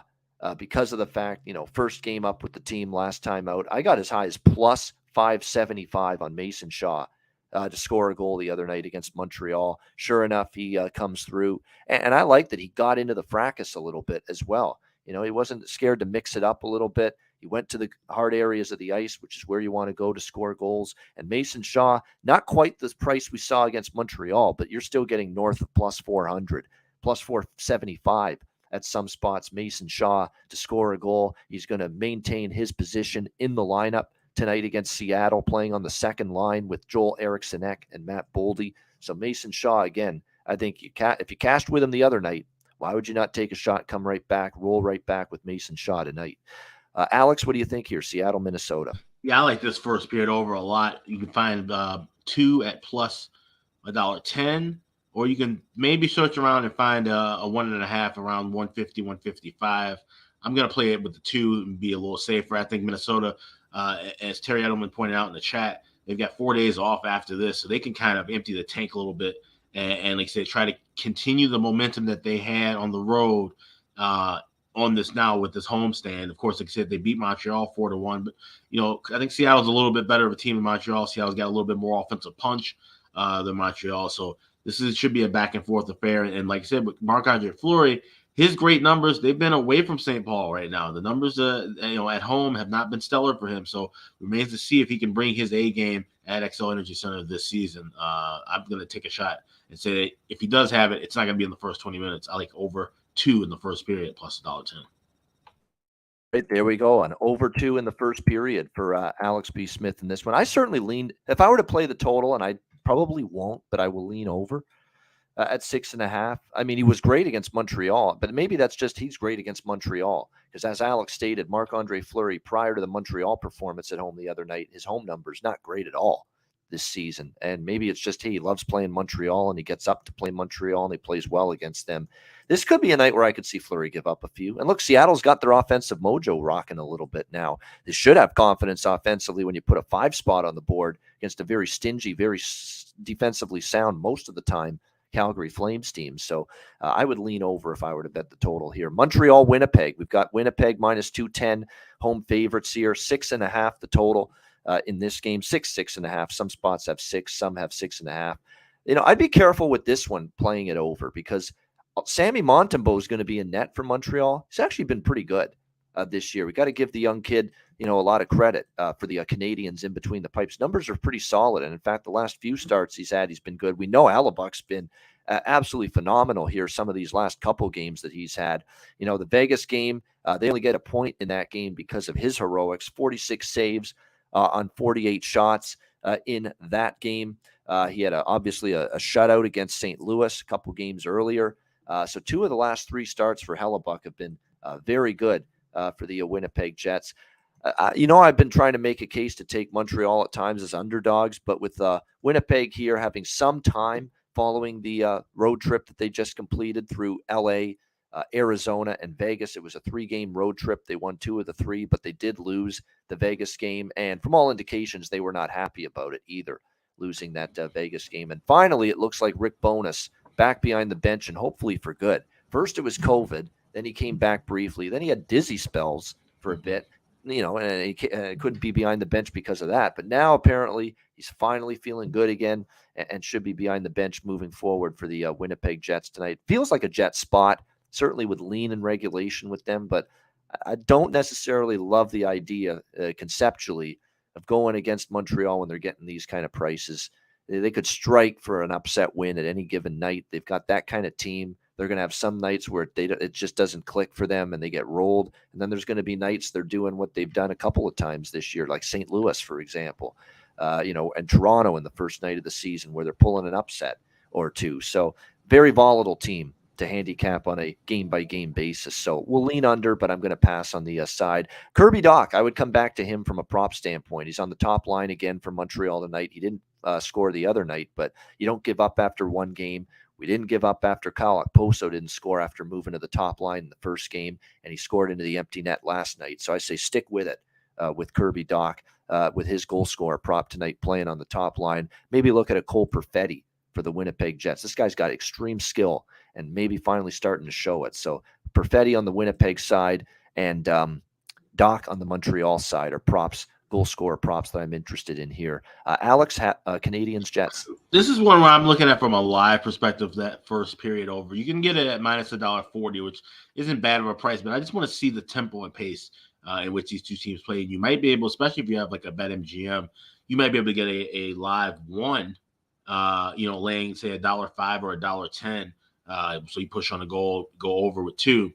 because of the fact, first game up with the team last time out. I got as high as plus 575 on Mason Shaw to score a goal the other night against Montreal. Sure enough, he comes through. And I like that he got into the fracas a little bit as well. He wasn't scared to mix it up a little bit. He went to the hard areas of the ice, which is where you want to go to score goals. And Mason Shaw, not quite the price we saw against Montreal, but you're still getting north of plus 400, plus 475 at some spots. Mason Shaw to score a goal. He's going to maintain his position in the lineup tonight against Seattle, playing on the second line with Joel Eriksson Ek and Matt Boldy. So Mason Shaw, again, I think if you cashed with him the other night, why would you not take a shot, come right back, roll right back with Mason Shaw tonight? Alex, what do you think here? Seattle, Minnesota. Yeah, I like this first period over a lot. You can find 2 at plus $1.10, or you can maybe search around and find a 1.5 around 150, 155. I'm going to play it with the 2 and be a little safer. I think Minnesota, as Terry Edelman pointed out in the chat, they've got 4 days off after this, so they can kind of empty the tank a little bit and like I said, try to continue the momentum that they had on the road on this now with this homestand. Of course, like I said, they beat Montreal 4-1, but I think Seattle's a little bit better of a team than Montreal. Seattle's got a little bit more offensive punch than Montreal, so should be a back and forth affair. And like I said, with Marc-Andre Fleury, his great numbers, they've been away from St. Paul right now. The numbers, at home have not been stellar for him. So remains to see if he can bring his A game at XL Energy Center this season. I'm going to take a shot and say that if he does have it, it's not going to be in the first 20 minutes. I like over 2 in the first period plus $1.10. Right, there we go. An over 2 in the first period for Alex B. Smith in this one. I certainly leaned, if I were to play the total, and I probably won't, but I will lean over at 6.5. I mean, he was great against Montreal, but maybe that's just he's great against Montreal because, as Alex stated, Marc-Andre Fleury, prior to the Montreal performance at home the other night, his home numbers not great at all this season. And maybe it's just he loves playing Montreal and he gets up to play Montreal and he plays well against them. This could be a night where I could see Fleury give up a few. And look, Seattle's got their offensive mojo rocking a little bit now. They should have confidence offensively when you put a 5 spot on the board against a very stingy, very defensively sound most of the time Calgary Flames team. So I would lean over if I were to bet the total here. Montreal, Winnipeg. We've got Winnipeg minus 210 home favorites here. 6.5 the total in this game. 6.5. Some spots have 6, some have 6.5. I'd be careful with this one playing it over because Sammy Montembeault is going to be in net for Montreal. He's actually been pretty good this year. We got to give the young kid, a lot of credit for the Canadians in between the pipes. Numbers are pretty solid. And in fact, the last few starts he's been good. We know Alabuck's been absolutely phenomenal here. Some of these last couple games that he's had, the Vegas game, they only get a point in that game because of his heroics, 46 saves on 48 shots in that game. He had obviously a shutout against St. Louis a couple games earlier. So 2 of the last 3 starts for Hellebuck have been very good for the Winnipeg Jets. I've been trying to make a case to take Montreal at times as underdogs, but with Winnipeg here having some time following the road trip that they just completed through LA, Arizona, and Vegas. It was a 3-game road trip. They won 2 of the 3, but they did lose the Vegas game. And from all indications, they were not happy about it either, losing that Vegas game. And finally, it looks like Rick Bowness back behind the bench and hopefully for good. First, it was COVID. Then he came back briefly. Then he had dizzy spells for a bit, and he couldn't be behind the bench because of that. But now apparently he's finally feeling good again and should be behind the bench moving forward for the Winnipeg Jets tonight. Feels like a Jet spot, certainly would lean in regulation with them, but I don't necessarily love the idea conceptually of going against Montreal when they're getting these kind of prices. They could strike for an upset win at any given night. They've got that kind of team. They're going to have some nights where it just doesn't click for them and they get rolled. And then there's going to be nights they're doing what they've done a couple of times this year, like St. Louis, for example, and Toronto in the first night of the season where they're pulling an upset or two. So very volatile team to handicap on a game-by-game basis. So we'll lean under, but I'm going to pass on the side. Kirby Dach, I would come back to him from a prop standpoint. He's on the top line again for Montreal tonight. He didn't score the other night, but you don't give up after one game. We didn't give up after Kyle Okposo didn't score after moving to the top line in the first game, and he scored into the empty net last night. So I say stick with it with Kirby Dach with his goal scorer prop tonight playing on the top line. Maybe look at a Cole Perfetti for the Winnipeg Jets. This guy's got extreme skill and maybe finally starting to show it. So Perfetti on the Winnipeg side and Dach on the Montreal side are props, goal scorer props that I'm interested in here. Alex, Canadiens Jets. This is one where I'm looking at from a live perspective, that first period over. You can get it at minus $1.40, which isn't bad of a price, but I just want to see the tempo and pace in which these two teams play. You might be able, especially if you have like a BetMGM, you might be able to get a live one, laying say $1.05 or $1.10. So you push on a goal, go over with two,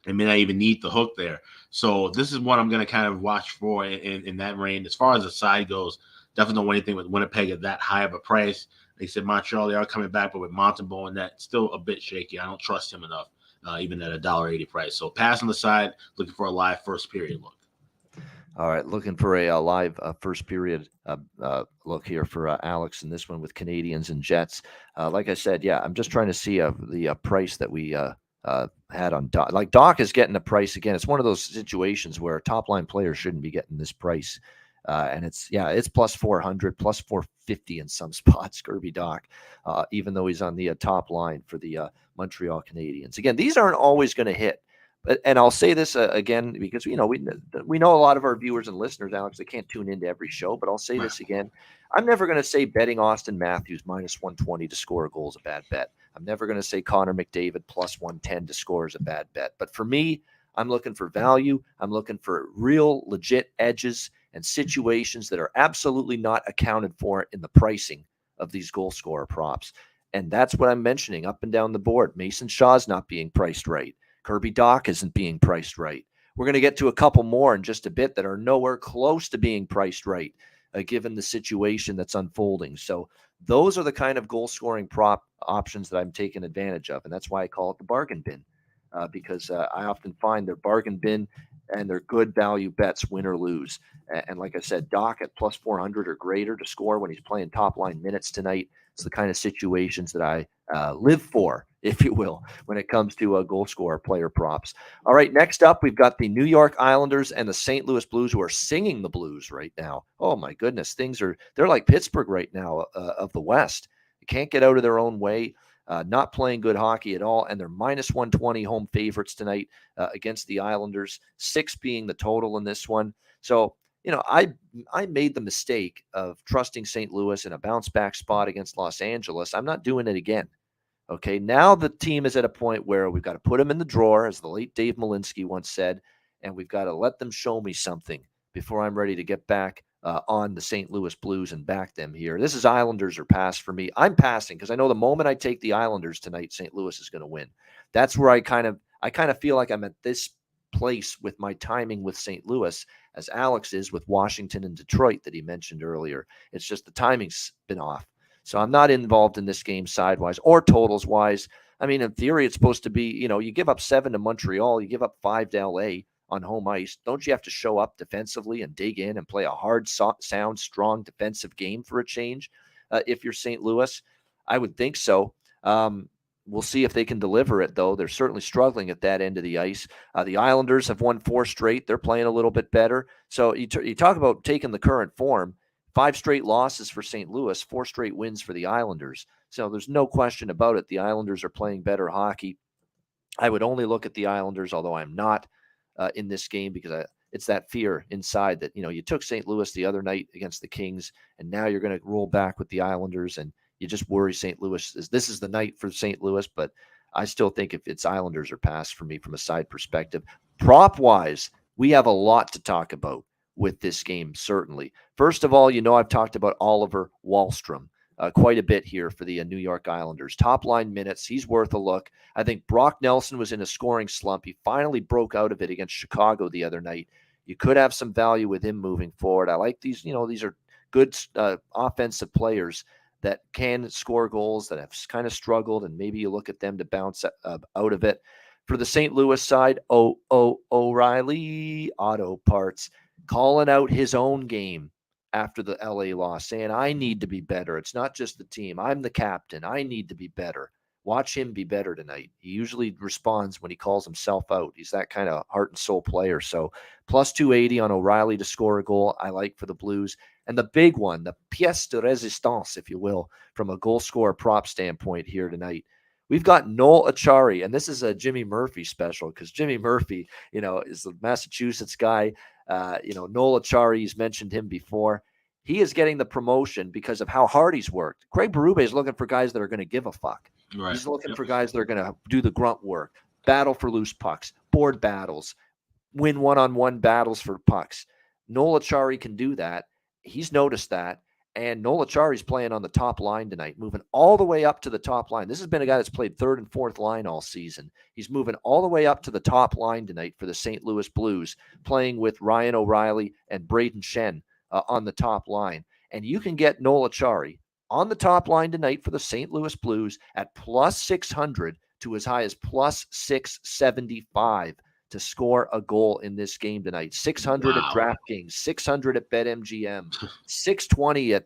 and may not even need the hook there. So this is one I'm going to kind of watch for in that range. As far as the side goes, definitely don't want anything with Winnipeg at that high of a price. They said Montreal, they are coming back, but with Montembeault and that, still a bit shaky. I don't trust him enough, even at $1.80 price. So pass on the side, looking for a live first period look. All right, looking for a live first period look here for Alex in this one with Canadiens and Jets. Like I said, yeah, I'm just trying to see the price that we had on Dach. Like Dach is getting a price again. It's one of those situations where top line players shouldn't be getting this price. And it's plus 400, plus 450 in some spots, Kirby Dach, even though he's on the top line for the Montreal Canadiens. Again, these aren't always going to hit. And I'll say this again, because, we know a lot of our viewers and listeners, Alex, they can't tune into every show, but I'll say this again. I'm never going to say betting Austin Matthews minus 120 to score a goal is a bad bet. I'm never going to say Connor McDavid plus 110 to score is a bad bet. But for me, I'm looking for value. I'm looking for real, legit edges and situations that are absolutely not accounted for in the pricing of these goal scorer props. And that's what I'm mentioning up and down the board. Mason Shaw's not being priced right. Kirby Dach isn't being priced right. We're going to get to a couple more in just a bit that are nowhere close to being priced right, given the situation that's unfolding. So those are the kind of goal-scoring prop options that I'm taking advantage of, and that's why I call it the bargain bin, because I often find they're bargain bin and they're good value bets, win or lose. And like I said, Dach at plus 400 or greater to score when he's playing top-line minutes tonight. It's the kind of situations that I live for, if you will, when it comes to goal scorer player props. All right, next up, we've got the New York Islanders and the St. Louis Blues, who are singing the blues right now. Oh, my goodness. They're like Pittsburgh right now of the West. They can't get out of their own way, not playing good hockey at all, and they're minus 120 home favorites tonight against the Islanders, 6 being the total in this one. So, I made the mistake of trusting St. Louis in a bounce back spot against Los Angeles. I'm not doing it again. Okay, now the team is at a point where we've got to put them in the drawer, as the late Dave Malinsky once said, and we've got to let them show me something before I'm ready to get back on the St. Louis Blues and back them here. This is Islanders or pass for me. I'm passing because I know the moment I take the Islanders tonight, St. Louis is going to win. That's where I kind of feel like I'm at this place with my timing with St. Louis, as Alex is with Washington and Detroit that he mentioned earlier. It's just the timing's been off. So I'm not involved in this game sidewise or totals wise. I mean, in theory, it's supposed to be, you give up 7 to Montreal, you give up 5 to LA on home ice. Don't you have to show up defensively and dig in and play a hard, sound, strong defensive game for a change if you're St. Louis? I would think so. We'll see if they can deliver it, though. They're certainly struggling at that end of the ice. The Islanders have won 4 straight. They're playing a little bit better. So you talk about taking the current form. 5 straight losses for St. Louis, 4 straight wins for the Islanders. So there's no question about it. The Islanders are playing better hockey. I would only look at the Islanders, although I'm not in this game, because it's that fear inside that, you took St. Louis the other night against the Kings, and now you're going to roll back with the Islanders, and you just worry St. Louis. This is the night for St. Louis, but I still think if it's Islanders or pass for me from a side perspective. Prop-wise, we have a lot to talk about with this game, certainly. First of all, I've talked about Oliver Wahlstrom quite a bit here for the New York Islanders. Top line minutes, he's worth a look. I think Brock Nelson was in a scoring slump. He finally broke out of it against Chicago the other night. You could have some value with him moving forward. I like these, these are good offensive players that can score goals, that have kind of struggled, and maybe you look at them to bounce out of it. For the St. Louis side, O'Reilly Auto Parts calling out his own game after the LA loss, saying, I need to be better. It's not just the team. I'm the captain. I need to be better. Watch him be better tonight. He usually responds when he calls himself out. He's that kind of heart and soul player. So plus 280 on O'Reilly to score a goal, I like for the Blues. And the big one, the pièce de résistance, if you will, from a goal scorer prop standpoint here tonight. We've got Noel Acciari, and this is a Jimmy Murphy special because Jimmy Murphy, is the Massachusetts guy. Noel Acciari, he's mentioned him before. He is getting the promotion because of how hard he's worked. Craig Berube is looking for guys that are going to give a fuck. Right. He's looking for guys that are going to do the grunt work, battle for loose pucks, board battles, win one-on-one battles for pucks. Noel Acciari can do that. He's noticed that. And Noel Acciari's playing on the top line tonight, moving all the way up to the top line. This has been a guy that's played third and fourth line all season. He's moving all the way up to the top line tonight for the St. Louis Blues, playing with Ryan O'Reilly and Braden Shen on the top line. And you can get Noel Acciari on the top line tonight for the St. Louis Blues at plus 600 to as high as plus 675 to score a goal in this game tonight. 600 at DraftKings, 600 at BetMGM, 620 at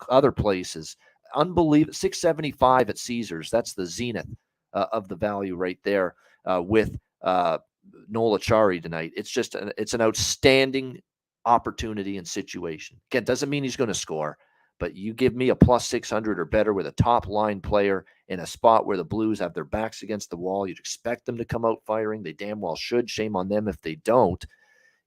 other places. Unbelievable. 675 at Caesars. That's the zenith of the value right there with Noel Acciari tonight. It's an outstanding opportunity and situation. Again, doesn't mean he's going to score, but you give me a plus 600 or better with a top line player in a spot where the Blues have their backs against the wall. You'd expect them to come out firing. They damn well should. Shame on them if they don't.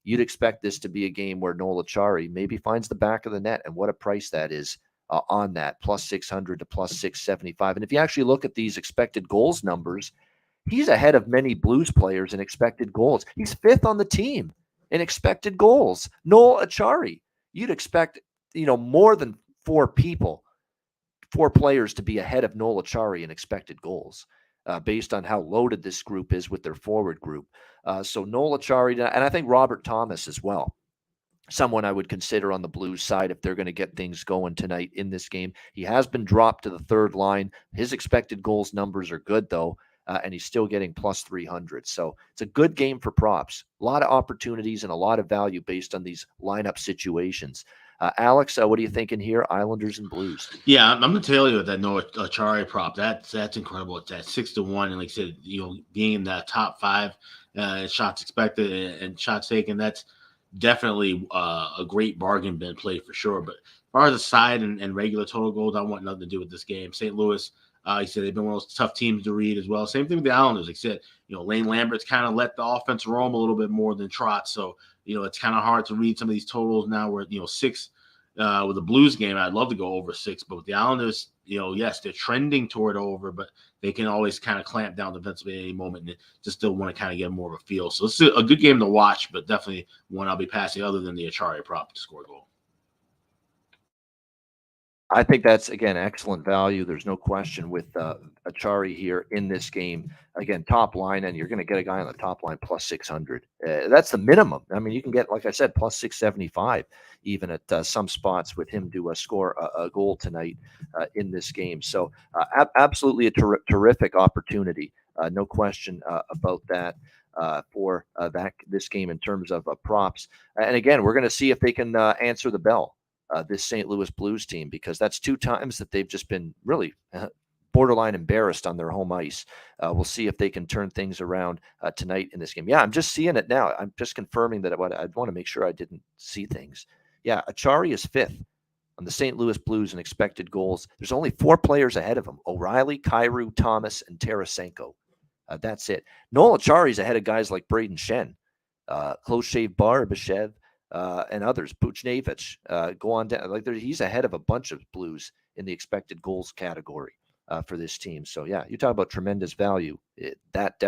You'd expect this to be a game where Noel Acciari maybe finds the back of the net, and what a price that is on that, plus 600 to plus 675. And if you actually look at these expected goals numbers, he's ahead of many Blues players in expected goals. He's fifth on the team in expected goals. Noel Acciari. You'd expect, more than four players to be ahead of Noel Acciari in expected goals based on how loaded this group is with their forward group. So Noel Acciari, and I think Robert Thomas as well, someone I would consider on the Blues side if they're going to get things going tonight in this game. He has been dropped to the third line. His expected goals numbers are good, though, and he's still getting plus 300. So it's a good game for props. A lot of opportunities and a lot of value based on these lineup situations. Alex, what are you thinking here? Islanders and Blues. Yeah, I'm going to tell you that Noah Acciari prop. That's incredible. It's at 6-1, and like I said, being in that top five shots expected and shots taken, that's definitely a great bargain bin play for sure. But as far as the side and regular total goals, I want nothing to do with this game. St. Louis, he said they've been one of those tough teams to read as well. Same thing with the Islanders. Like I said, Lane Lambert's kind of let the offense roam a little bit more than Trotz. So, it's kind of hard to read some of these totals now where, 6 with the Blues game, I'd love to go over 6. But with the Islanders, yes, they're trending toward over, but they can always kind of clamp down defensively at any moment and just still want to kind of get more of a feel. So it's a good game to watch, but definitely one I'll be passing other than the Acciari prop to score a goal. I think that's, again, excellent value. There's no question with Acciari here in this game. Again, top line, and you're going to get a guy on the top line plus 600. That's the minimum. I mean, you can get, like I said, plus 675 even at some spots with him to score a goal tonight in this game. So absolutely a terrific opportunity. No question about that for this game in terms of props. And again, we're going to see if they can answer the bell. This St. Louis Blues team, because that's 2 times that they've just been really borderline embarrassed on their home ice. We'll see if they can turn things around tonight in this game. Yeah, I'm just seeing it now. I'm just confirming that I'd want to make sure I didn't see things. Yeah, Acciari is 5th on the St. Louis Blues in expected goals. There's only 4 players ahead of him: O'Reilly, Kyrou, Thomas, and Tarasenko. That's it. Noel Acciari's ahead of guys like Braden Shen, Close Shave Barbashev, and others. Buchnevich, go on down. He's ahead of a bunch of Blues in the expected goals category for this team. So yeah, you talk about tremendous value. That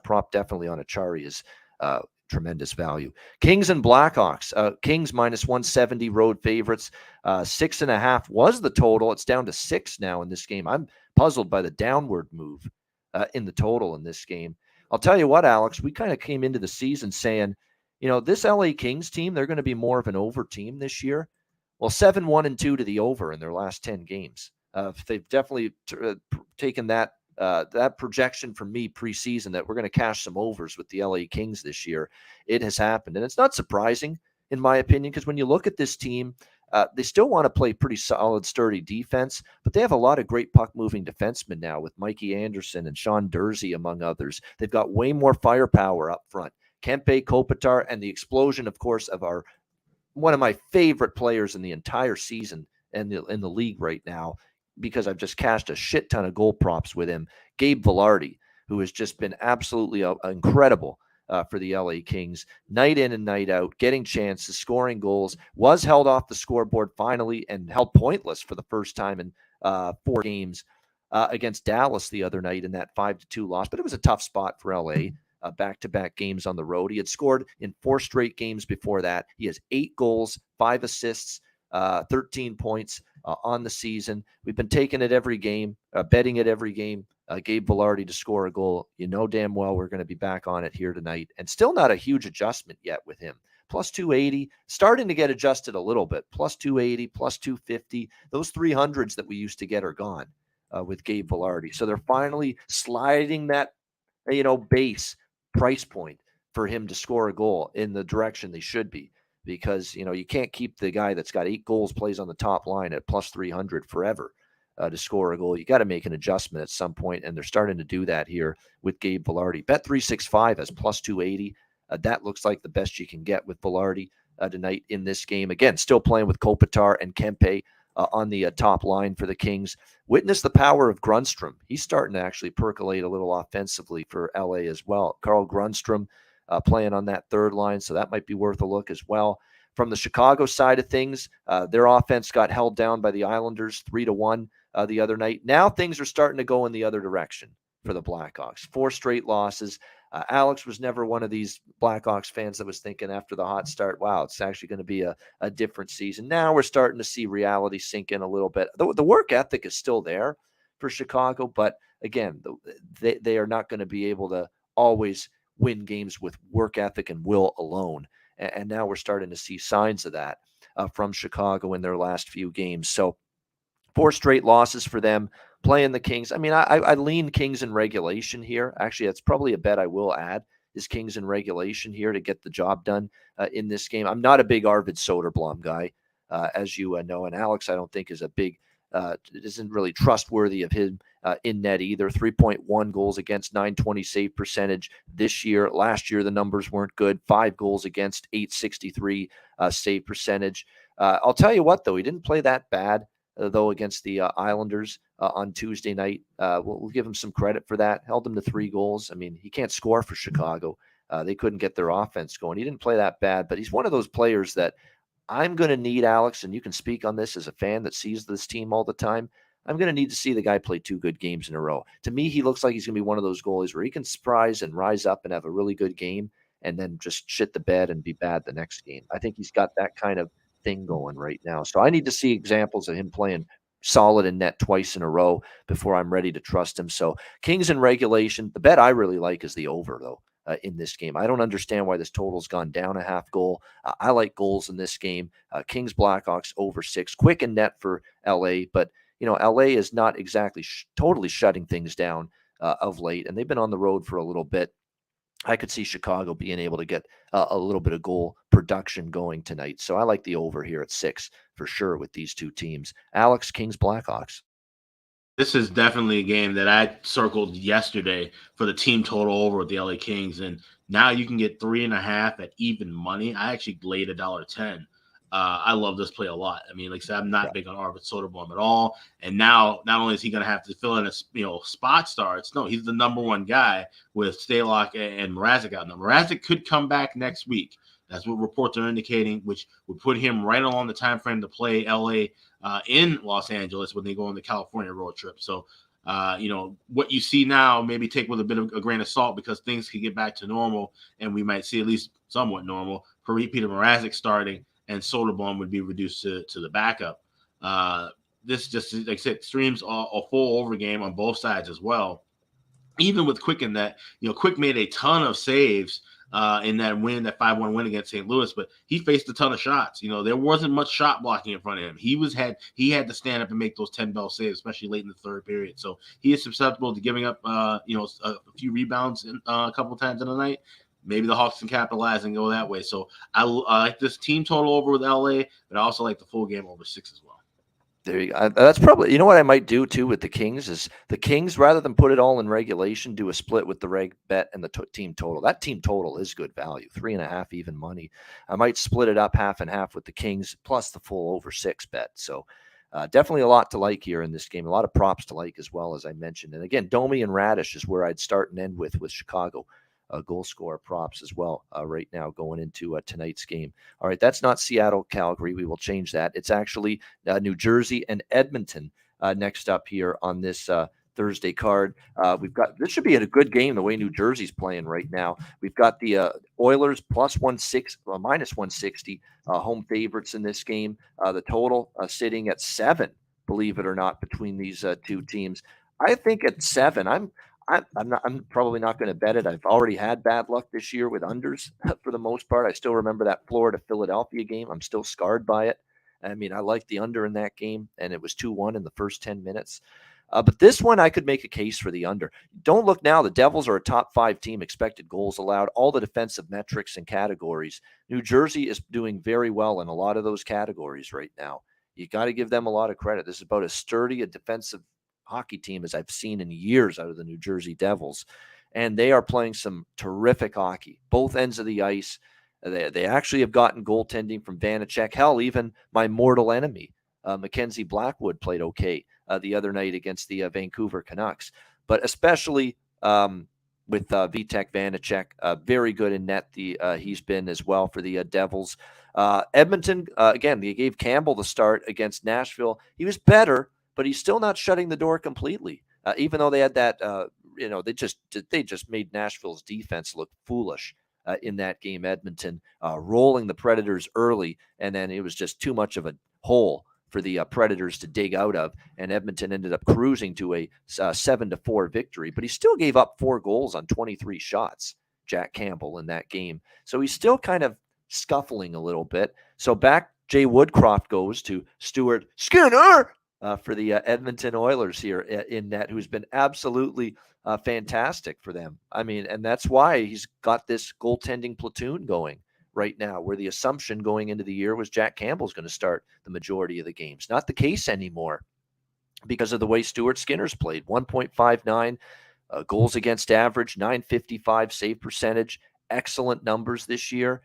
prop definitely on Acciari is Tremendous value. Kings and Blackhawks. Kings minus 170 road favorites. 6.5 was the total. It's down to 6 now in this game. I'm puzzled by the downward move in the total in this game. I'll tell you what, Alex, we kind of came into the season saying, this LA Kings team, they're going to be more of an over team this year. Well, 7-1-2 to the over in their last 10 games. They've definitely taken that projection from me preseason that we're going to cash some overs with the LA Kings this year. It has happened. And it's not surprising, in my opinion, because when you look at this team, they still want to play pretty solid, sturdy defense, but they have a lot of great puck-moving defensemen now with Mikey Anderson and Sean Dursey, among others. They've got way more firepower up front. Kempe, Kopitar, and the explosion, of course, of one of my favorite players in the entire season and in the league right now, because I've just cashed a shit ton of goal props with him, Gabe Vilardi, who has just been absolutely incredible for the LA Kings, night in and night out, getting chances, scoring goals, was held off the scoreboard finally and held pointless for the first time in 4 games against Dallas the other night in that 5-2 loss. But it was a tough spot for LA. Back-to-back games on the road. He had scored in 4 straight games before that. He has 8 goals, 5 assists, 13 points on the season. We've been taking it every game, betting it every game. Gabe Vilardi to score a goal. You know damn well we're going to be back on it here tonight. And still not a huge adjustment yet with him. Plus 280, starting to get adjusted a little bit. Plus 280, plus 250. Those 300s that we used to get are gone with Gabe Vilardi. So they're finally sliding that, base price point for him to score a goal in the direction they should be, because you can't keep the guy that's got 8 goals, plays on the top line at plus 300 forever to score a goal. You got to make an adjustment at some point, and they're starting to do that here with Gabe Vilardi. Bet365 has plus 280. That looks like the best you can get with Vilardi tonight in this game. Again, still playing with Kopitar and Kempe on the top line for the Kings. Witness the power of Grundstrom. He's starting to actually percolate a little offensively for LA as well. Carl Grundstrom playing on that third line, so that might be worth a look as well. From the Chicago side of things, their offense got held down by the Islanders 3-1 the other night. Now things are starting to go in the other direction for the Blackhawks. 4 straight losses. Alex was never one of these Blackhawks fans that was thinking after the hot start, wow, it's actually going to be a different season. Now we're starting to see reality sink in a little bit. The work ethic is still there for Chicago, but again, they are not going to be able to always win games with work ethic and will alone. And now we're starting to see signs of that from Chicago in their last few games. So 4 straight losses for them. Playing the Kings. I mean, I lean Kings in regulation here. Actually, that's probably a bet I will add, is Kings in regulation here to get the job done in this game. I'm not a big Arvid Soderblom guy, as you know, and Alex I don't think is a big, isn't really trustworthy of him in net either. 3.1 goals against, 920 save percentage this year. Last year, the numbers weren't good. 5 goals against, 863 save percentage. I'll tell you what, though, he didn't play that bad. Though against the Islanders on Tuesday night. We'll give him some credit for that. Held him to 3 goals. I mean, he can't score for Chicago. They couldn't get their offense going. He didn't play that bad, but he's one of those players that I'm going to need, Alex, and you can speak on this as a fan that sees this team all the time. I'm going to need to see the guy play 2 good games in a row. To me, he looks like he's going to be one of those goalies where he can surprise and rise up and have a really good game and then just shit the bed and be bad the next game. I think he's got that kind of thing going right now. So I need to see examples of him playing solid in net twice in a row before I'm ready to trust him. So Kings in regulation. The bet I really like is the over, though, in this game. I don't understand why this total's gone down a half goal. I like goals in this game. Kings Blackhawks over 6. Quick and net for LA, but LA is not exactly totally shutting things down of late, and they've been on the road for a little bit. I could see Chicago being able to get a little bit of goal production going tonight. So I like the over here at 6 for sure with these 2 teams. Alex, Kings, Blackhawks. This is definitely a game that I circled yesterday for the team total over with the LA Kings. And now you can get 3.5 at even money. I actually laid $1.10. I love this play a lot. I mean, like I said, I'm not big on Arvid Soderblom at all. And now, not only is he going to have to fill in a spot starts, no, he's the number 1 guy with Stalock and Mrazek out. Now, Mrazek could come back next week. That's what reports are indicating, which would put him right along the time frame to play LA in Los Angeles when they go on the California road trip. So What you see now, maybe take with a bit of a grain of salt because things could get back to normal, and we might see at least somewhat normal. Peter Mrazek starting, and Soderblom would be reduced to the backup. This just, like I said, streams a full over game on both sides as well. Even with Quick in that, Quick made a ton of saves in that 5-1 win against St. Louis, but he faced a ton of shots. There wasn't much shot blocking in front of him. He had to stand up and make those 10-bell saves, especially late in the third period. So he is susceptible to giving up, a few rebounds a couple times in the night. Maybe the Hawks can capitalize and go that way. So I like this team total over with LA, but I also like the full game over 6 as well. There you go. That's probably, what I might do too with the Kings is the Kings, rather than put it all in regulation, do a split with the reg bet and the team total. That team total is good value, 3.5 even money. I might split it up half and half with the Kings plus the full over 6 bet. So definitely a lot to like here in this game. A lot of props to like as well, as I mentioned. And again, Domi and Radish is where I'd start and end with Chicago. Goal scorer props as well right now going into tonight's game. All right, that's not Seattle-Calgary. We will change that. It's actually New Jersey and Edmonton next up here on this Thursday card. This should be a good game the way New Jersey's playing right now. We've got the Oilers minus 160 home favorites in this game. The total sitting at 7, believe it or not, between these two teams. I think at 7, I'm probably not going to bet it. I've already had bad luck this year with unders for the most part. I still remember that Florida-Philadelphia game. I'm still scarred by it. I mean, I liked the under in that game, and it was 2-1 in the first 10 minutes. But this one, I could make a case for the under. Don't look now. The Devils are a top 5 team, expected goals allowed, all the defensive metrics and categories. New Jersey is doing very well in a lot of those categories right now. You got to give them a lot of credit. This is about as sturdy a defensive hockey team as I've seen in years out of the New Jersey Devils, and they are playing some terrific hockey, both ends of the ice. They actually have gotten goaltending from Vanacek. Hell, even my mortal enemy, Mackenzie Blackwood, played okay the other night against the Vancouver Canucks, but especially with Vitek Vanacek, very good in net. He's been as well for the Devils. Edmonton, again, they gave Campbell the start against Nashville. He was better, but he's still not shutting the door completely. Even though they had that, they just made Nashville's defense look foolish in that game. Edmonton rolling the Predators early, and then it was just too much of a hole for the Predators to dig out of, and Edmonton ended up cruising to a 7-4 victory. But he still gave up 4 goals on 23 shots, Jack Campbell, in that game. So he's still kind of scuffling a little bit. So back Jay Woodcroft goes to Stuart Skinner for the Edmonton Oilers here in net, who's been absolutely fantastic for them. I mean, and that's why he's got this goaltending platoon going right now, where the assumption going into the year was Jack Campbell's going to start the majority of the games. Not the case anymore because of the way Stuart Skinner's played. 1.59 goals against average, .955 save percentage, excellent numbers this year.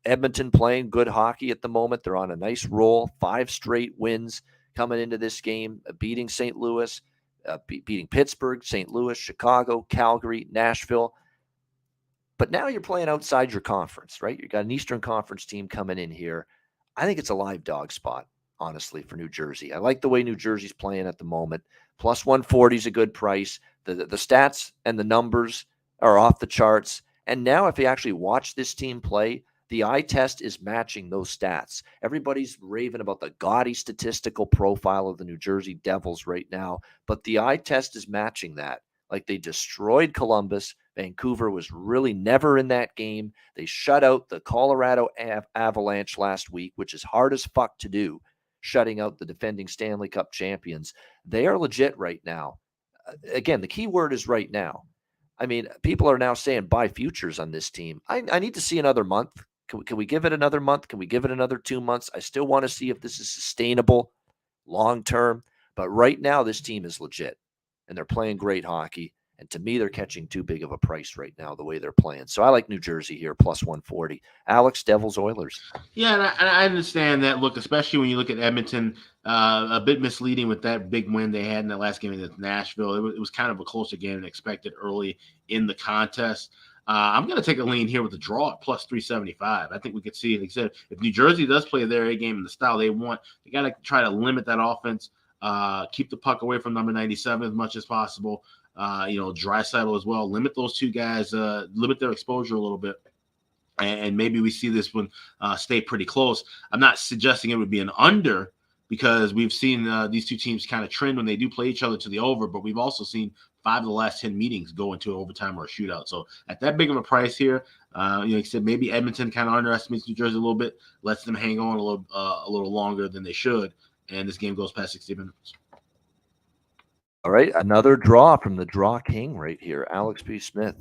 Edmonton playing good hockey at the moment. They're on a nice roll, 5 straight wins coming into this game, beating St. Louis, beating Pittsburgh, St. Louis, Chicago, Calgary, Nashville. But now you're playing outside your conference, right? You've got an Eastern Conference team coming in here. I think it's a live dog spot, honestly, for New Jersey. I like the way New Jersey's playing at the moment. Plus 140 is a good price. The stats and the numbers are off the charts. And now if you actually watch this team play, the eye test is matching those stats. Everybody's raving about the gaudy statistical profile of the New Jersey Devils right now, but the eye test is matching that. Like, they destroyed Columbus. Vancouver was really never in that game. They shut out the Colorado Avalanche last week, which is hard as fuck to do, shutting out the defending Stanley Cup champions. They are legit right now. Again, the key word is right now. I mean, people are now saying buy futures on this team. I need to see another month. Can we give it another month? Can we give it another 2 months? I still want to see if this is sustainable long-term. But right now, this team is legit, and they're playing great hockey. And to me, they're catching too big of a price right now, the way they're playing. So I like New Jersey here, plus 140. Alex, Devils, Oilers. Yeah, and I understand that look, especially when you look at Edmonton, a bit misleading with that big win they had in that last game against Nashville. It was kind of a closer game than expected early in the contest. I'm going to take a lean here with the draw at plus 375. I think we could see, like I said, if New Jersey does play their A game in the style they want, they got to try to limit that offense. Keep the puck away from number 97 as much as possible. Draisaitl as well. Limit those two guys. Limit their exposure a little bit. And maybe we see this one stay pretty close. I'm not suggesting it would be an under, because we've seen these two teams kind of trend when they do play each other to the over, but we've also seen 5 of the last 10 meetings go into overtime or a shootout. So at that big of a price here, like I said, maybe Edmonton kind of underestimates New Jersey a little bit, lets them hang on a little longer than they should, and this game goes past 60 minutes. All right, another draw from the Draw King right here, Alex P. Smith,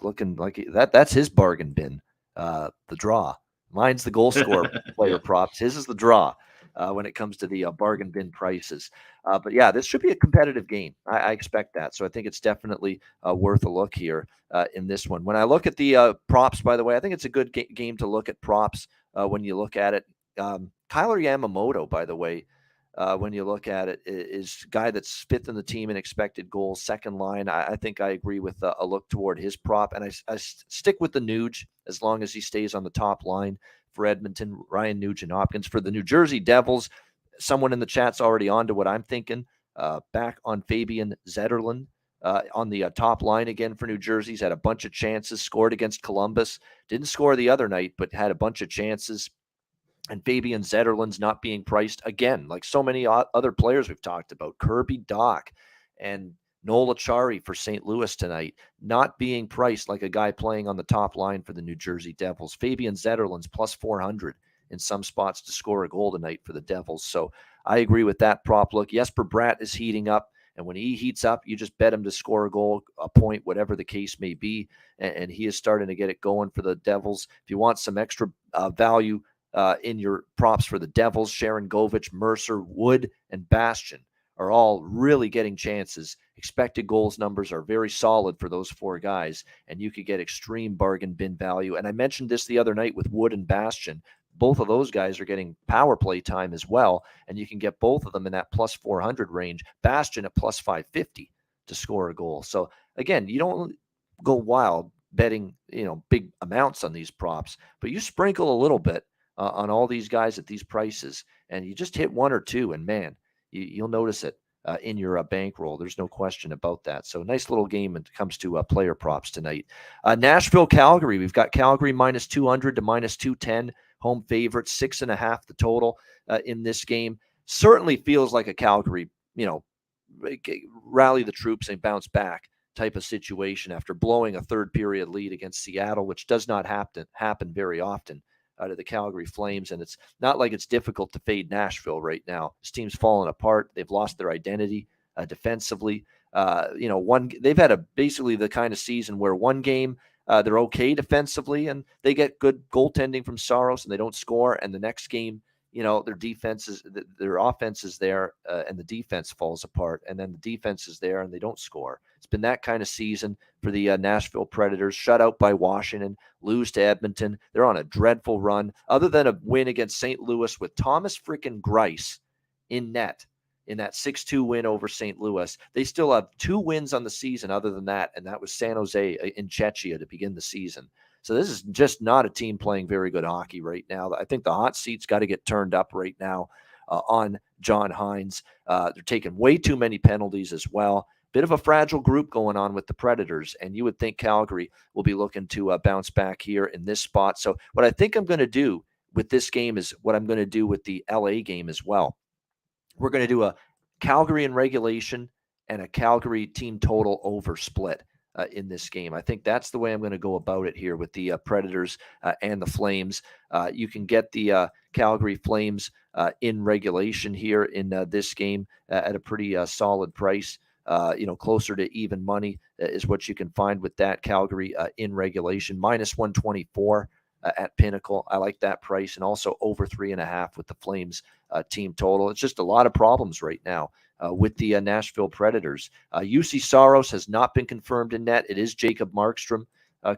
looking like that's his bargain bin. The draw. Mine's the goal scorer player props. His is the draw when it comes to the bargain bin prices. But yeah, this should be a competitive game. I expect that. So I think it's definitely worth a look here in this one. When I look at the props, by the way, I think it's a good game to look at props when you look at it. Kyler Yamamoto, by the way, when you look at it, is a guy that's 5th in the team in expected goals, second line. I think I agree with a look toward his prop, and I stick with the Nuge as long as he stays on the top line for Edmonton, Ryan Nugent-Hopkins. For the New Jersey Devils, someone in the chat's already on to what I'm thinking. Back on Fabian Zetterlund on the top line again for New Jersey. He's had a bunch of chances, scored against Columbus. Didn't score the other night, but had a bunch of chances. And Fabian Zetterlund's not being priced again, like so many other players we've talked about. Kirby Dach and Noel Acciari for St. Louis tonight, not being priced like a guy playing on the top line for the New Jersey Devils. Fabian Zetterlund's plus 400 in some spots to score a goal tonight for the Devils. So I agree with that prop look. Jesper Bratt is heating up, and when he heats up, you just bet him to score a goal, a point, whatever the case may be, and he is starting to get it going for the Devils. If you want some extra value in your props for the Devils, Sharon Govich, Mercer, Wood, and Bastian are all really getting chances. Expected goals numbers are very solid for those 4 guys, and you could get extreme bargain bin value. And I mentioned this the other night with Wood and Bastian. Both of those guys are getting power play time as well, and you can get both of them in that plus 400 range. Bastian at plus 550 to score a goal. So again, you don't go wild betting, big amounts on these props, but you sprinkle a little bit on all these guys at these prices, and you just hit 1 or 2, and man, you'll notice it in your bankroll. There's no question about that. So nice little game when it comes to player props tonight. Nashville, Calgary. We've got Calgary minus 200 to minus 210. Home favorite, 6.5 the total in this game. Certainly feels like a Calgary, rally the troops and bounce back type of situation after blowing a third period lead against Seattle, which does not happen very often to the Calgary Flames. And it's not like it's difficult to fade Nashville right now. This team's fallen apart. They've lost their identity defensively. They've had basically the kind of season where one game they're okay defensively and they get good goaltending from Saros and they don't score. And the next game, their offense is there and the defense falls apart. And then the defense is there and they don't score. It's been that kind of season for the Nashville Predators. Shut out by Washington, lose to Edmonton. They're on a dreadful run. Other than a win against St. Louis with Thomas freaking Greiss in net in that 6-2 win over St. Louis, they still have 2 wins on the season other than that, and that was San Jose in Czechia to begin the season. So this is just not a team playing very good hockey right now. I think the hot seat's got to get turned up right now on John Hines. They're taking way too many penalties as well. Bit of a fragile group going on with the Predators, and you would think Calgary will be looking to bounce back here in this spot. So what I think I'm going to do with this game is what I'm going to do with the LA game as well. We're going to do a Calgary in regulation and a Calgary team total over split in this game. I think that's the way I'm going to go about it here with the Predators and the Flames. You can get the Calgary Flames in regulation here in this game at a pretty solid price. Closer to even money is what you can find with that. Calgary in regulation, minus 124 at Pinnacle. I like that price, and also over 3.5 with the Flames team total. It's just a lot of problems right now with the Nashville Predators. UC Saros has not been confirmed in net. It is Jacob Markstrom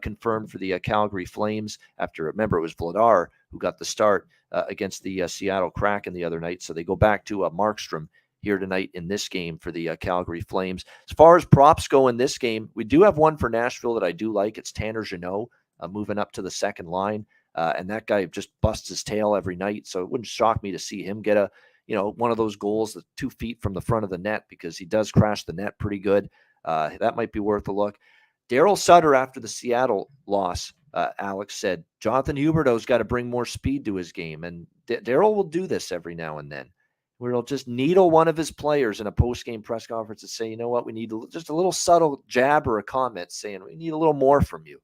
confirmed for the Calgary Flames after, remember, it was Vladar who got the start against the Seattle Kraken the other night. So they go back to Markstrom here tonight in this game for the Calgary Flames. As far as props go in this game, we do have one for Nashville that I do like. It's Tanner Jeannot moving up to the second line. And that guy just busts his tail every night. So it wouldn't shock me to see him get a one of those goals that's 2 feet from the front of the net, because he does crash the net pretty good. That might be worth a look. Daryl Sutter, after the Seattle loss, Alex said, Jonathan Huberdeau's got to bring more speed to his game. And Daryl will do this every now and then, where he'll just needle one of his players in a post-game press conference and say, you know what, we need just a little subtle jab or a comment saying we need a little more from you.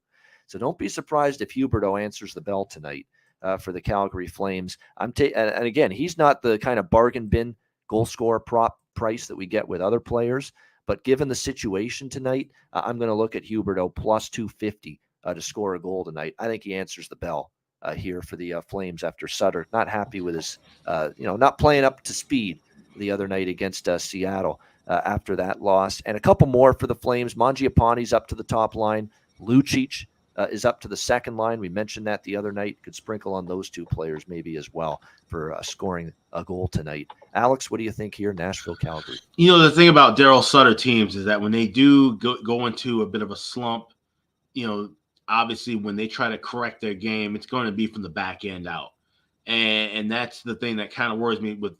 So don't be surprised if Huberdeau answers the bell tonight for the Calgary Flames. And again, he's not the kind of bargain bin goal scorer prop price that we get with other players. But given the situation tonight, I'm going to look at Huberdeau plus 250 to score a goal tonight. I think he answers the bell here for the Flames after Sutter not happy with his, not playing up to speed the other night against Seattle after that loss. And a couple more for the Flames. Mangiapane's up to the top line. Lucic is up to the second line. We mentioned that the other night. Could sprinkle on those two players maybe as well for scoring a goal tonight. Alex, what do you think here, Nashville, Calgary? The thing about Daryl Sutter teams is that when they do go into a bit of a slump, obviously when they try to correct their game, it's going to be from the back end out. And that's the thing that kind of worries me with,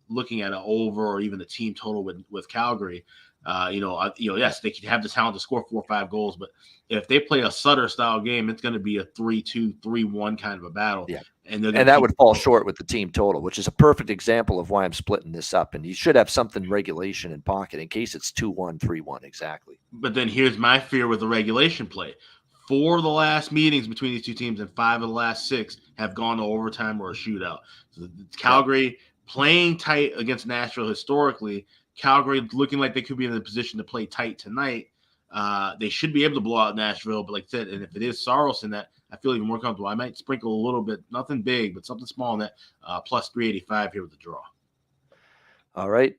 looking at an over or even the team total with Calgary. Yes, they can have the talent to score 4 or 5 goals, but if they play a Sutter style game, it's going to be a 3-2, 3-1 kind of a battle. Yeah. And that would fall short with the team total, which is a perfect example of why I'm splitting this up. And you should have something regulation in pocket in case it's 2-1, 3-1. Exactly. But then here's my fear with the regulation play. 4 of the last meetings between these two teams and 5 of the last 6 have gone to overtime or a shootout. So Calgary playing tight against Nashville historically. Calgary looking like they could be in a position to play tight tonight. They should be able to blow out Nashville, but like I said, and if it is Saros in that, I feel even more comfortable. I might sprinkle a little bit, nothing big, but something small in that plus 385 here with the draw. All right.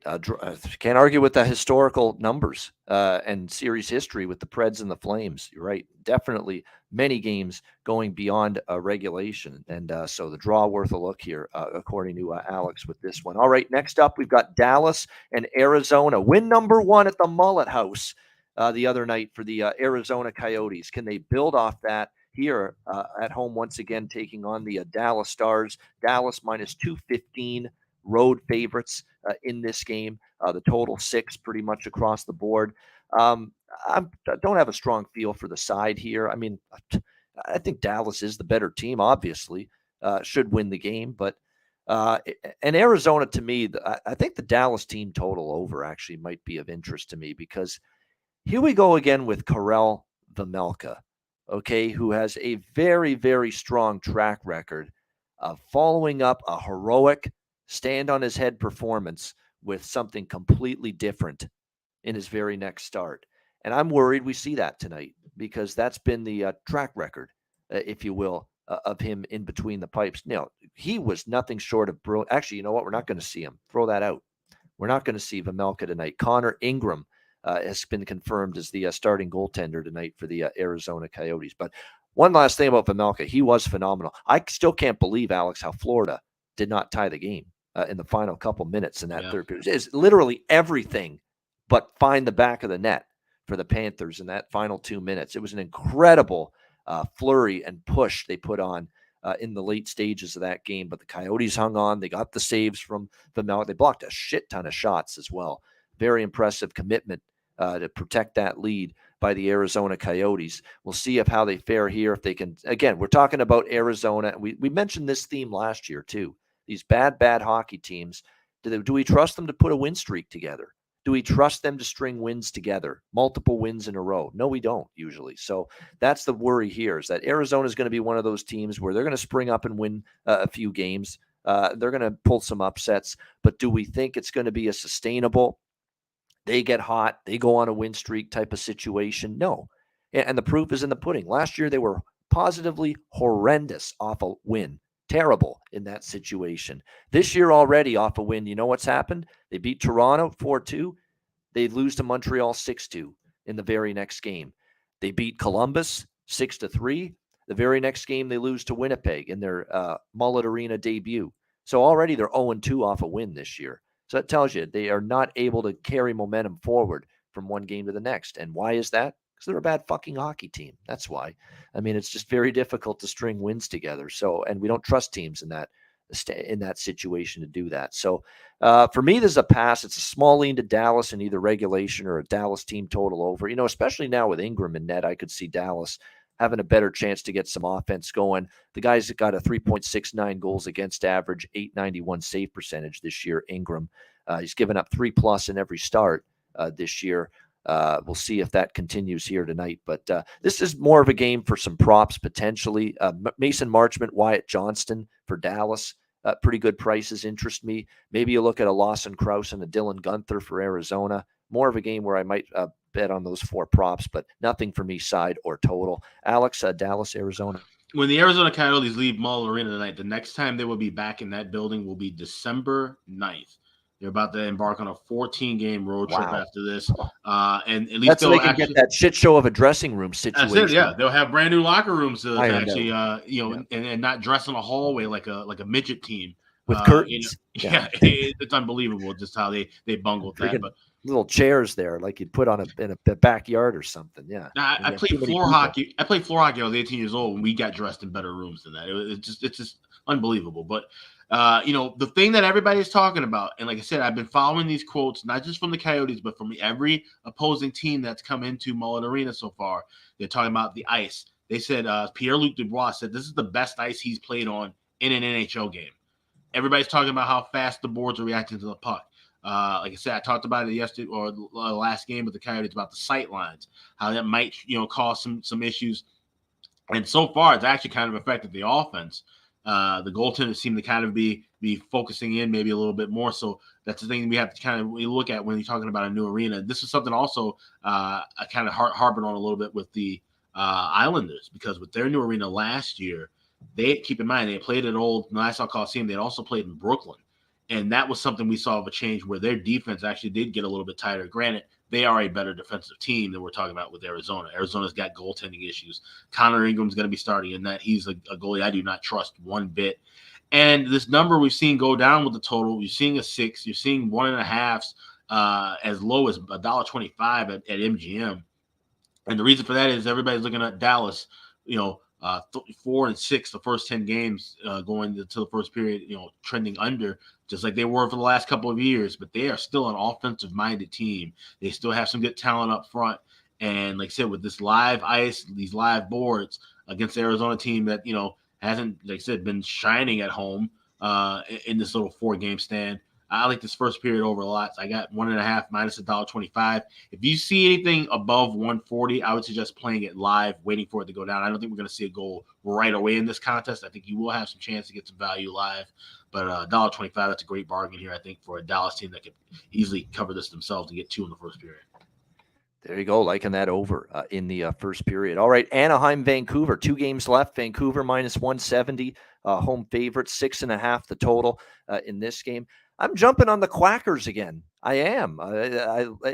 Can't argue with the historical numbers and series history with the Preds and the Flames. You're right. Definitely many games going beyond regulation. And so the draw worth a look here, according to Alex with this one. All right. Next up, we've got Dallas and Arizona. Win number 1 at the Mullet House the other night for the Arizona Coyotes. Can they build off that here at home once again, taking on the Dallas Stars? Dallas minus 215. Road favorites in this game. The total 6 pretty much across the board. I don't have a strong feel for the side here. I mean, I think Dallas is the better team, obviously, should win the game. But and Arizona, to me, I think the Dallas team total over actually might be of interest to me, because here we go again with Karel Vejmelka, okay, who has a very, very strong track record of following up a heroic stand on his head performance with something completely different in his very next start. And I'm worried we see that tonight, because that's been the track record, if you will, of him in between the pipes. Now, he was nothing short of brilliant. Actually, you know what? We're not going to see him. Throw that out. We're not going to see Vejmelka tonight. Connor Ingram has been confirmed as the starting goaltender tonight for the Arizona Coyotes. But one last thing about Vejmelka, he was phenomenal. I still can't believe, Alex, how Florida did not tie the game in the final couple minutes in that third period. It's literally everything but find the back of the net for the Panthers in that final 2 minutes. It was an incredible flurry and push they put on in the late stages of that game. But the Coyotes hung on. They got the saves from Vejmelka. They blocked a shit ton of shots as well. Very impressive commitment to protect that lead by the Arizona Coyotes. We'll see how they fare here. If they can, again, we're talking about Arizona. We mentioned this theme last year too. These bad hockey teams, do we trust them to put a win streak together? Do we trust them to string wins together, multiple wins in a row? No, we don't usually. So that's the worry here, is that Arizona is going to be one of those teams where they're going to spring up and win a few games. They're going to pull some upsets. But do we think it's going to be a sustainable, they get hot, they go on a win streak type of situation? No. And the proof is in the pudding. Last year, they were positively horrendous off a win. Terrible in that situation. This year already off a win, you know what's happened? They beat Toronto 4-2. They lose to Montreal 6-2 in the very next game. They beat Columbus 6-3. The very next game, they lose to Winnipeg in their Mullet Arena debut. So already they're 0-2 off a win this year. So that tells you they are not able to carry momentum forward from one game to the next. And why is that? Because they're a bad fucking hockey team. That's why. I mean, it's just very difficult to string wins together. So, and we don't trust teams in that in that situation to do that. So for me, this is a pass. It's a small lean to Dallas in either regulation or a Dallas team total over. Especially now with Ingram in net, I could see Dallas having a better chance to get some offense going. The guy's got a 3.69 goals against average, 891 save percentage this year, Ingram. He's given up 3+ in every start this year. We'll see if that continues here tonight. But this is more of a game for some props potentially. Mason Marchment, Wyatt Johnston for Dallas. Pretty good prices interest me. Maybe you look at a Lawson Krause and a Dylan Gunther for Arizona. More of a game where I might bet on those 4 props, but nothing for me side or total. Alex, Dallas, Arizona. When the Arizona Coyotes leave Mullet Arena tonight, the next time they will be back in that building will be December 9th. They're about to embark on a 14-game road trip after this. And at least that's so they can get that shit show of a dressing room situation. That's it, yeah. They'll have brand new locker rooms to actually, and not dress in a hallway like a midget team. With curtains. It's unbelievable just how they bungled that. But little chairs there, like you'd put on in a backyard or something. Yeah. I played floor hockey. I played floor hockey. I was 18 years old, and we got dressed in better rooms than that. It's just unbelievable. But the thing that everybody is talking about, and like I said, I've been following these quotes, not just from the Coyotes, but from every opposing team that's come into Mullet Arena so far. They're talking about the ice. They said Pierre-Luc Dubois said this is the best ice he's played on in an NHL game. Everybody's talking about how fast the boards are reacting to the puck. Like I said, I talked about it yesterday or last game with the Coyotes about the sight lines, how that might cause some issues. And so far, it's actually kind of affected the offense. The goaltenders seem to kind of be focusing in maybe a little bit more. So that's the thing we have to kind of look at when you're talking about a new arena. This is something also I kind of harping on a little bit with the Islanders, because with their new arena last year, keep in mind, they played at old Nassau Coliseum. They also played in Brooklyn. And that was something we saw of a change where their defense actually did get a little bit tighter. Granted, they are a better defensive team than we're talking about with Arizona. Arizona's got goaltending issues. Connor Ingram's going to be starting in that. He's a goalie I do not trust one bit. And this number we've seen go down with the total. You're seeing a 6. You're seeing 1.5 as low as $1.25 at MGM. And the reason for that is everybody's looking at Dallas, 4 and 6 the first 10 games going to the first period, trending under, just like they were for the last couple of years. But they are still an offensive-minded team. They still have some good talent up front. And like I said, with this live ice, these live boards against the Arizona team that, hasn't, like I said, been shining at home in this little 4-game stand, I like this first period over a lot. I got 1.5 minus $1.25. If you see anything above 140, I would suggest playing it live, waiting for it to go down. I don't think we're going to see a goal right away in this contest. I think you will have some chance to get some value live. But $1.25, that's a great bargain here, I think, for a Dallas team that could easily cover this themselves and get 2 in the first period. There you go, liking that over in the first period. All right, Anaheim, Vancouver, 2 games left. Vancouver minus 170, home favorite, 6.5 the total in this game. I'm jumping on the Quackers again. I am.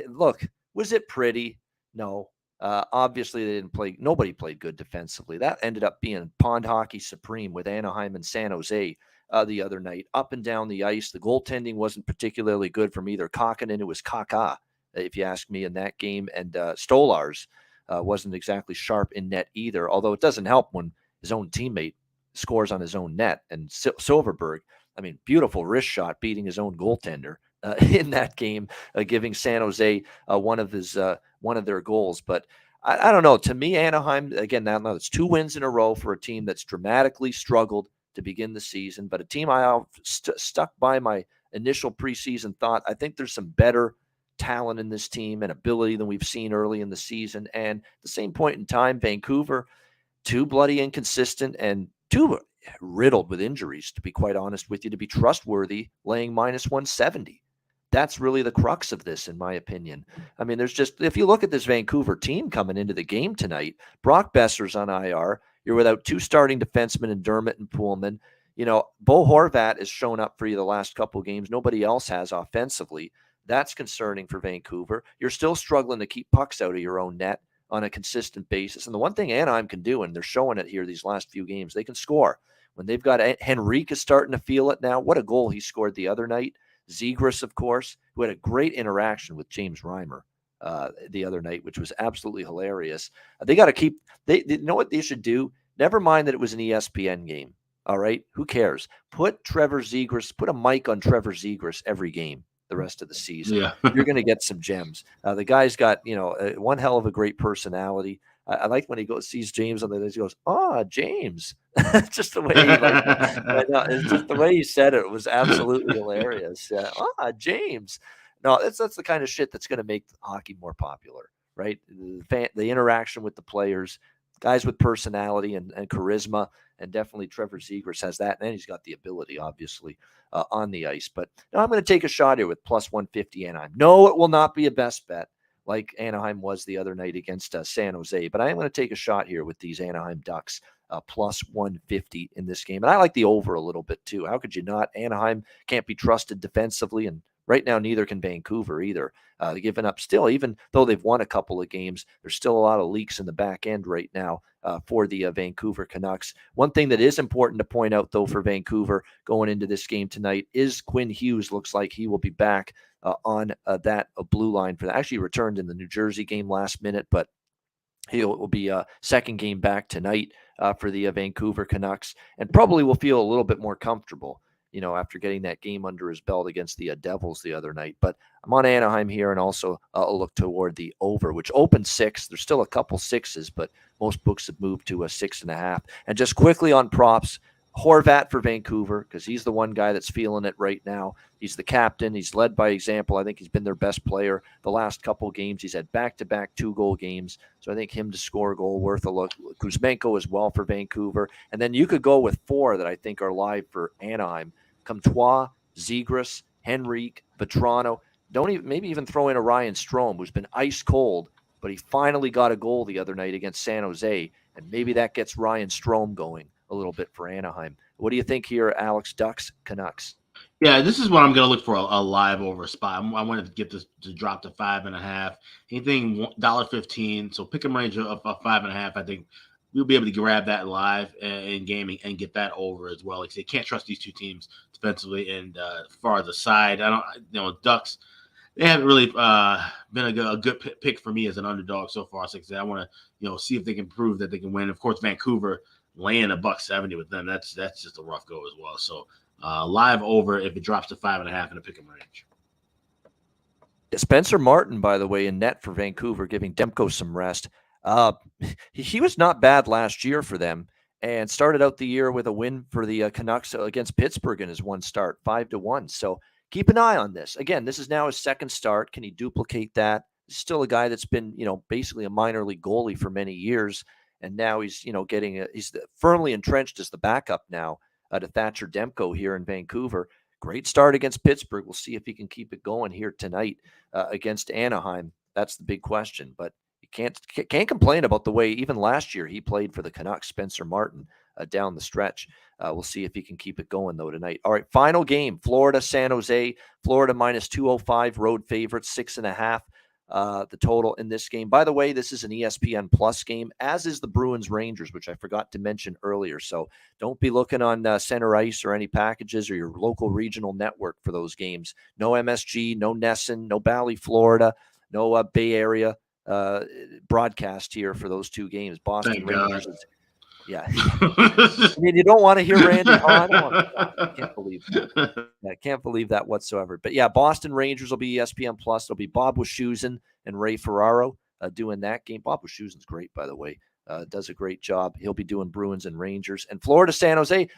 Look, was it pretty? No. Obviously, they didn't play. Nobody played good defensively. That ended up being pond hockey supreme with Anaheim and San Jose the other night. Up and down the ice. The goaltending wasn't particularly good from either Kakkonen. It was Kaka, if you ask me, in that game. And Stolarz wasn't exactly sharp in net either, although it doesn't help when his own teammate scores on his own net. And Silverberg, beautiful wrist shot beating his own goaltender in that game, giving San Jose one of their goals. But I don't know. To me, Anaheim, again, now it's 2 wins in a row for a team that's dramatically struggled to begin the season, but a team I stuck by my initial preseason thought. I think there's some better talent in this team and ability than we've seen early in the season. And at the same point in time, Vancouver, too bloody inconsistent and too riddled with injuries, to be quite honest with you, to be trustworthy, laying minus 170. That's really the crux of this, in my opinion. There's just, if you look at this Vancouver team coming into the game tonight, Brock Besser's on IR. You're without 2 starting defensemen in Dermott and Pullman. Bo Horvat has shown up for you the last couple of games. Nobody else has offensively. That's concerning for Vancouver. You're still struggling to keep pucks out of your own net on a consistent basis. And the one thing Anaheim can do, and they're showing it here these last few games, they can score. When they've got Henrique is starting to feel it now. What a goal he scored the other night. Zegras, of course, who had a great interaction with James Reimer the other night, which was absolutely hilarious. They got to keep – they know what they should do? Never mind that it was an ESPN game. All right. Who cares? Put a mic on Trevor Zegras every game the rest of the season. Yeah. You're going to get some gems. The guy's got, one hell of a great personality. I like when he sees James on the list. He goes, James. Just the way he it's just the way he said it was absolutely hilarious. James. No, that's the kind of shit that's going to make hockey more popular, right? The interaction with the players, guys with personality and charisma. And definitely Trevor Zegras has that. And he's got the ability, obviously, on the ice. But no, I'm going to take a shot here with plus 150 Anaheim. No, it will not be a best bet like Anaheim was the other night against San Jose. But I am going to take a shot here with these Anaheim Ducks plus 150 in this game. And I like the over a little bit too. How could you not? Anaheim can't be trusted defensively. And right now, neither can Vancouver either. They're giving up still, even though they've won a couple of games, there's still a lot of leaks in the back end right now for the Vancouver Canucks. One thing that is important to point out, though, for Vancouver going into this game tonight is Quinn Hughes looks like he will be back on that blue line for that. Actually returned in the New Jersey game last minute, but he will be a second game back tonight for the Vancouver Canucks and probably will feel a little bit more comfortable, after getting that game under his belt against the Devils the other night. But I'm on Anaheim here and also I'll look toward the over, which opened 6. There's still a couple 6s, but most books have moved to a 6.5. And just quickly on props, Horvat for Vancouver, because he's the one guy that's feeling it right now. He's the captain. He's led by example. I think he's been their best player the last couple games. He's had back-to-back 2-goal games. So I think him to score a goal worth a look. Kuzmenko as well for Vancouver. And then you could go with 4 that I think are live for Anaheim. Comtois, Zegras, Henrique, Vetrano. Maybe even throw in a Ryan Strome, who's been ice cold, but he finally got a goal the other night against San Jose. And maybe that gets Ryan Strome going a little bit for Anaheim. What do you think here, Alex? Ducks, Canucks? Yeah, this is what I'm going to look for, a live over spot. I wanted to get this to drop to 5.5. Anything $1.15. So pick 'em range of 5.5. I think we'll be able to grab that live in gaming and get that over as well. Like I say, can't trust these two teams defensively. And as far as the side, Ducks, they haven't really been a good pick for me as an underdog so far. So I want to, see if they can prove that they can win. Of course, Vancouver laying $1.70 with them. That's just a rough go as well. So live over if it drops to 5.5 in a pick 'em range. Spencer Martin, by the way, in net for Vancouver, giving Demko some rest. He was not bad last year for them and started out the year with a win for the Canucks against Pittsburgh in his one start, 5-1. So keep an eye on this. Again, this is now his second start. Can he duplicate that? He's still a guy that's been, basically a minor league goalie for many years. And now he's, he's firmly entrenched as the backup now to Thatcher Demko here in Vancouver. Great start against Pittsburgh. We'll see if he can keep it going here tonight against Anaheim. That's the big question. But you can't complain about the way even last year he played for the Canucks, Spencer Martin, down the stretch. We'll see if he can keep it going, though, tonight. All right, final game, Florida, San Jose. Florida minus 205, road favorites, 6.5. The total in this game. By the way, this is an ESPN Plus game, as is the Bruins Rangers, which I forgot to mention earlier. So don't be looking on Center Ice or any packages or your local regional network for those games. No MSG, no Nesson, no Bally, Florida, no Bay Area broadcast here for those two games. Boston Rangers. Yeah. I mean, you don't want to hear Randy Hahn. I can't believe that. I can't believe that whatsoever. But yeah, Boston Rangers will be ESPN Plus. It'll be Bob Wischusen and Ray Ferraro doing that game. Bob Wischusen's great, by the way. Does a great job. He'll be doing Bruins and Rangers. And Florida, San Jose,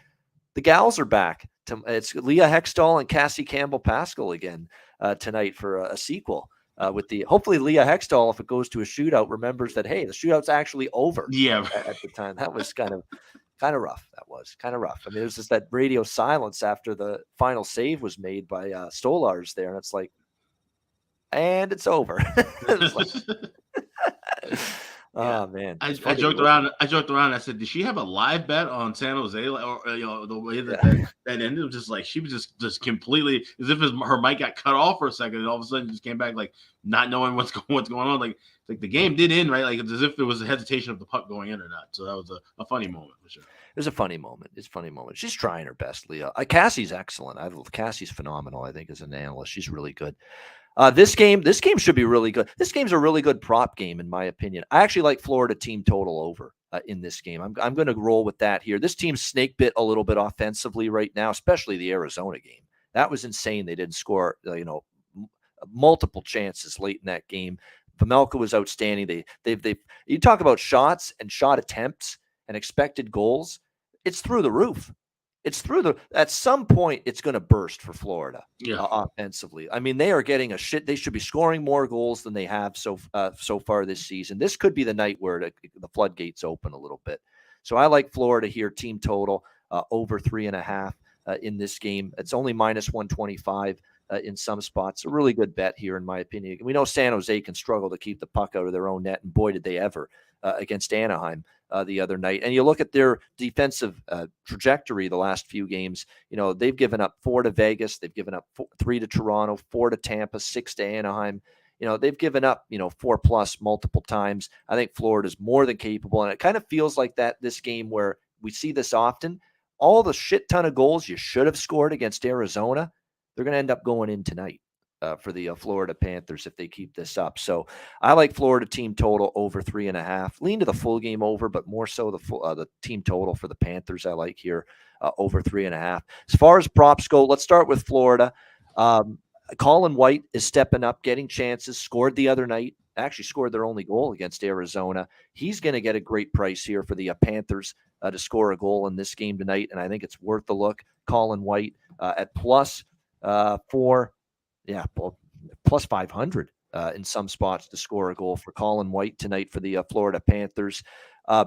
the gals are back. It's Leah Hextall and Cassie Campbell-Pascal again tonight for a sequel. With hopefully Leah Hextall, if it goes to a shootout, remembers that, hey, the shootout's actually over. Yeah, at the time. That was kind of rough. That was kind of rough. I mean, it was just that radio silence after the final save was made by Stolars there, and it's like, and it's over. It's like, oh man, I joked around. I said, "Did she have a live bet on San Jose?" Or the way that ended, was just like she was just completely as if her mic got cut off for a second, and all of a sudden just came back like not knowing what's going on. Like the game did end, right? Like it's as if there was a hesitation of the puck going in or not. So that was a funny moment for sure. It was a funny moment. It's a funny moment. She's trying her best, Leah. Cassie's excellent. Cassie's phenomenal. I think as an analyst, she's really good. This game should be really good. This game's a really good prop game, in my opinion. I actually like Florida team total over in this game. I'm going to roll with that here. This team's snake bit a little bit offensively right now, especially the Arizona game. That was insane. They didn't score, multiple chances late in that game. Pamelka was outstanding. You talk about shots and shot attempts and expected goals. It's through the roof. At some point, it's going to burst for Florida offensively. I mean, they are getting they should be scoring more goals than they have so far this season. This could be the night where the floodgates open a little bit. So I like Florida here, team total over 3.5 in this game. It's only minus 125 in some spots. A really good bet here, in my opinion. We know San Jose can struggle to keep the puck out of their own net, and boy, did they ever against Anaheim the other night. And you look at their defensive trajectory the last few games, they've given up 4 to Vegas. They've given up 3 to Toronto, 4 to Tampa, 6 to Anaheim. They've given up, 4+ multiple times. I think Florida's more than capable. And it kind of feels like this game where we see this often. All the shit ton of goals you should have scored against Arizona, they're going to end up going in tonight. For the Florida Panthers if they keep this up. So I like Florida team total over 3.5. Lean to the full game over, but more so the team total for the Panthers I like here over 3.5. As far as props go, let's start with Florida. Colin White is stepping up, getting chances, scored the other night, actually scored their only goal against Arizona. He's going to get a great price here for the Panthers to score a goal in this game tonight, and I think it's worth the look. Colin White at plus 4. Yeah, plus 500 in some spots to score a goal for Colin White tonight for the Florida Panthers.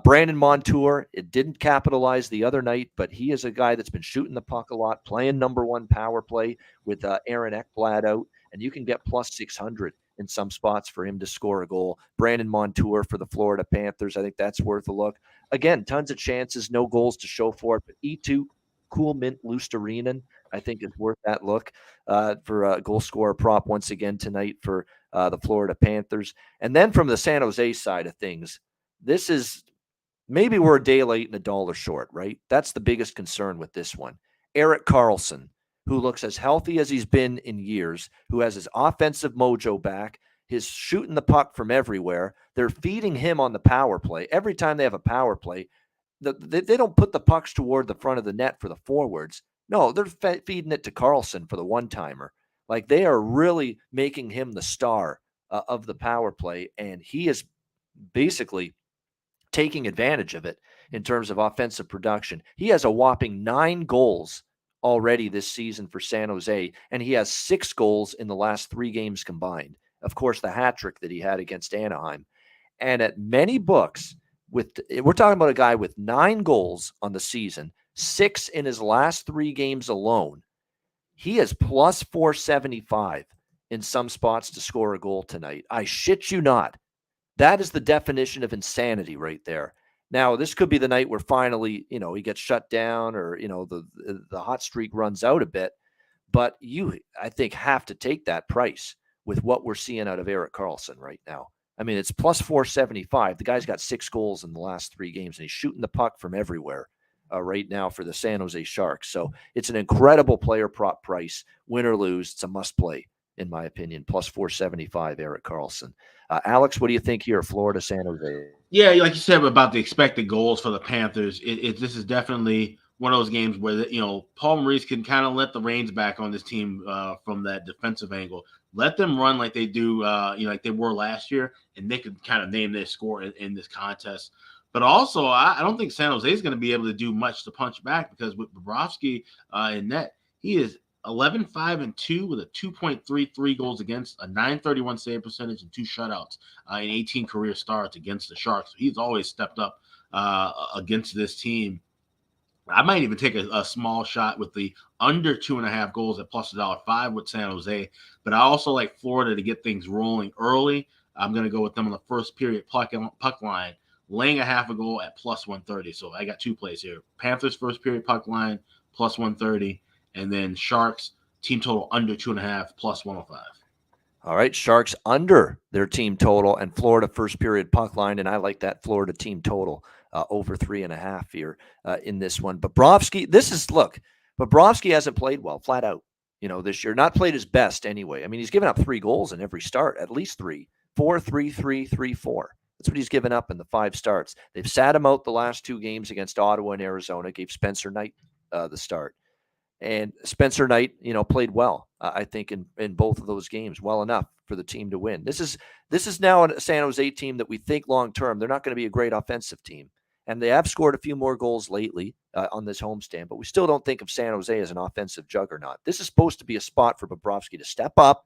Brandon Montour, it didn't capitalize the other night, but he is a guy that's been shooting the puck a lot, playing number 1 power play with Aaron Ekblad out, and you can get plus 600 in some spots for him to score a goal. Brandon Montour for the Florida Panthers, I think that's worth a look. Again, tons of chances, no goals to show for it, but E2, Cool Mint Lusterinen, I think is worth that look for a goal scorer prop once again tonight for the Florida Panthers. And then from the San Jose side of things, this is maybe we're a day late and $1 short, right? That's the biggest concern with this one. Erik Karlsson, who looks as healthy as he's been in years, who has his offensive mojo back, his shooting the puck from everywhere. They're feeding him on the power play. Every time they have a power play, they don't put the pucks toward the front of the net for the forwards. No, they're feeding it to Karlsson for the one-timer. Like, they are really making him the star of the power play, and he is basically taking advantage of it in terms of offensive production. He has a whopping 9 goals already this season for San Jose, and he has 6 goals in the last 3 games combined. Of course, the hat trick that he had against Anaheim. And at many books, we're talking about a guy with 9 goals on the season, 6 in his last 3 games alone. He is plus 475 in some spots to score a goal tonight. I shit you not. That is the definition of insanity right there. Now, this could be the night where finally, he gets shut down or, the hot streak runs out a bit. But you, I think, have to take that price with what we're seeing out of Erik Karlsson right now. I mean, it's plus 475. The guy's got 6 goals in the last 3 games, and he's shooting the puck from everywhere right now for the San Jose Sharks. So it's an incredible player prop price. Win or lose, it's a must play, in my opinion. Plus 475, Erik Karlsson. Alex, what do you think here, Florida, San Jose? Yeah, like you said about the expected goals for the Panthers, this is definitely one of those games where Paul Maurice can kind of let the reins back on this team from that defensive angle. Let them run like they do, like they were last year, and they could kind of name their score in this contest. But also, I don't think San Jose is going to be able to do much to punch back, because with Bobrovsky in net, he is 11-5-2 with a 2.33 goals against, a 931 save percentage, and 2 shutouts in 18 career starts against the Sharks. So he's always stepped up against this team. I might even take a small shot with the under 2.5 goals at plus $1.05 with San Jose. But I also like Florida to get things rolling early. I'm going to go with them on the first period puck line, laying a half a goal at plus 130. So I got 2 plays here. Panthers first period puck line, plus 130. And then Sharks team total under 2.5, plus 105. All right, Sharks under their team total, and Florida first period puck line, and I like that Florida team total over 3.5 here in this one. Bobrovsky, Bobrovsky hasn't played well, flat out. this year. Not played his best anyway. I mean, he's given up 3 goals in every start, at least 3. 4, 3, 3, 3, 4. That's what he's given up in the 5 starts. They've sat him out the last 2 games against Ottawa and Arizona, gave Spencer Knight the start. And Spencer Knight, played well, I think, in both of those games, well enough for the team to win. This is now a San Jose team that we think long-term, they're not going to be a great offensive team. And they have scored a few more goals lately on this homestand, but we still don't think of San Jose as an offensive juggernaut. This is supposed to be a spot for Bobrovsky to step up,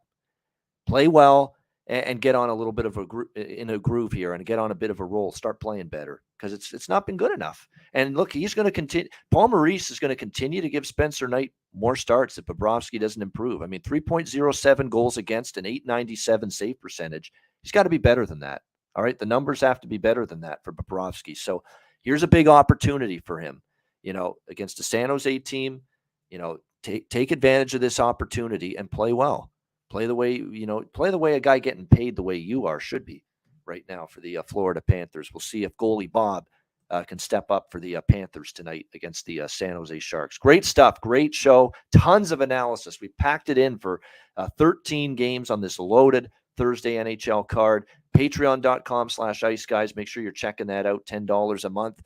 play well, and get on a little bit of a groove here and get on a bit of a roll, start playing better, because it's not been good enough. And look, he's going to continue. Paul Maurice is going to continue to give Spencer Knight more starts if Bobrovsky doesn't improve. I mean, 3.07 goals against an .897 save percentage. He's got to be better than that. All right, the numbers have to be better than that for Bobrovsky. So here's a big opportunity for him, against the San Jose team. Take advantage of this opportunity and play well. Play the way a guy getting paid the way you are should be right now for the Florida Panthers. We'll see if goalie Bob can step up for the Panthers tonight against the San Jose Sharks. Great stuff. Great show. Tons of analysis. We packed it in for 13 games on this loaded Thursday NHL card. Patreon.com/Ice Guys. Make sure you're checking that out. $10 a month.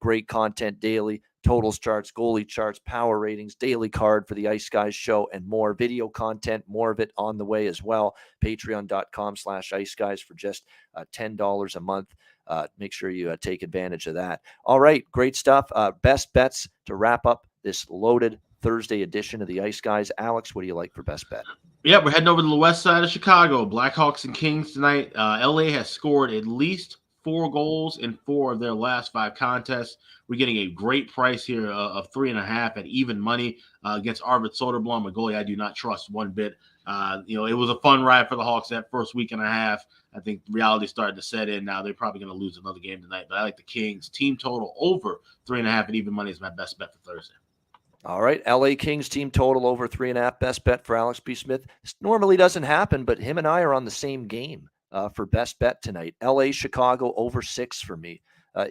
Great content daily. Totals charts, goalie charts, power ratings, daily card for the Ice Guys show, and more video content, more of it on the way as well. Patreon.com/Ice Guys for just $10 a month. Make sure you take advantage of that. All right, great stuff. Best bets to wrap up this loaded Thursday edition of the Ice Guys. Alex, what do you like for best bet? Yeah, we're heading over to the west side of Chicago. Blackhawks and Kings tonight. LA has scored at least 4 goals in 4 of their last 5 contests. We're getting a great price here of 3.5 at even money against Arvid Soderblom, a goalie I do not trust one bit. It was a fun ride for the Hawks that first week and a half. I think reality's starting to set in now. They're probably going to lose another game tonight, but I like the Kings. Team total over 3.5 at even money is my best bet for Thursday. All right, LA Kings team total over 3.5. Best bet for Alex B. Smith. This normally doesn't happen, but him and I are on the same game for best bet tonight. LA Chicago over 6 for me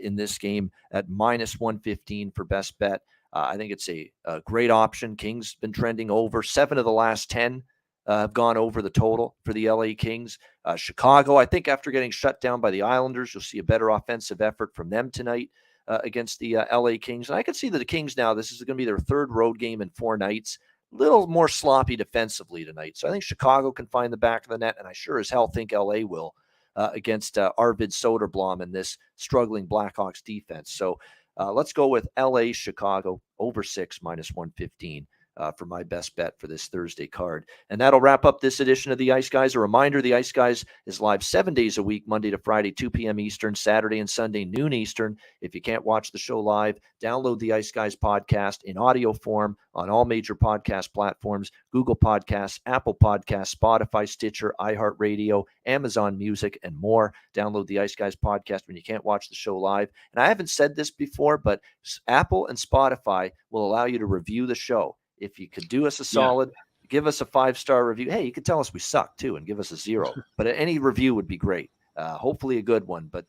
in this game at -115 for best bet. I think it's a great option. Kings been trending over. 7 of the last 10 have gone over the total for the LA Kings. Chicago, I think after getting shut down by the Islanders, you'll see a better offensive effort from them tonight against the LA Kings. And I can see that the Kings now, this is going to be their 3rd road game in 4 nights. A little more sloppy defensively tonight. So I think Chicago can find the back of the net, and I sure as hell think LA will against Arvid Soderblom and this struggling Blackhawks defense. So let's go with LA Chicago over 6 -115. For my best bet for this Thursday card. And that'll wrap up this edition of the Ice Guys. A reminder, the Ice Guys is live 7 days a week, Monday to Friday, 2 p.m. Eastern, Saturday and Sunday, noon Eastern. If you can't watch the show live, download the Ice Guys podcast in audio form on all major podcast platforms, Google Podcasts, Apple Podcasts, Spotify, Stitcher, iHeartRadio, Amazon Music, and more. Download the Ice Guys podcast when you can't watch the show live. And I haven't said this before, but Apple and Spotify will allow you to review the show. If you could do us a solid, give us a 5-star review. Hey, you could tell us we suck too and give us a 0. But any review would be great. Hopefully a good one. But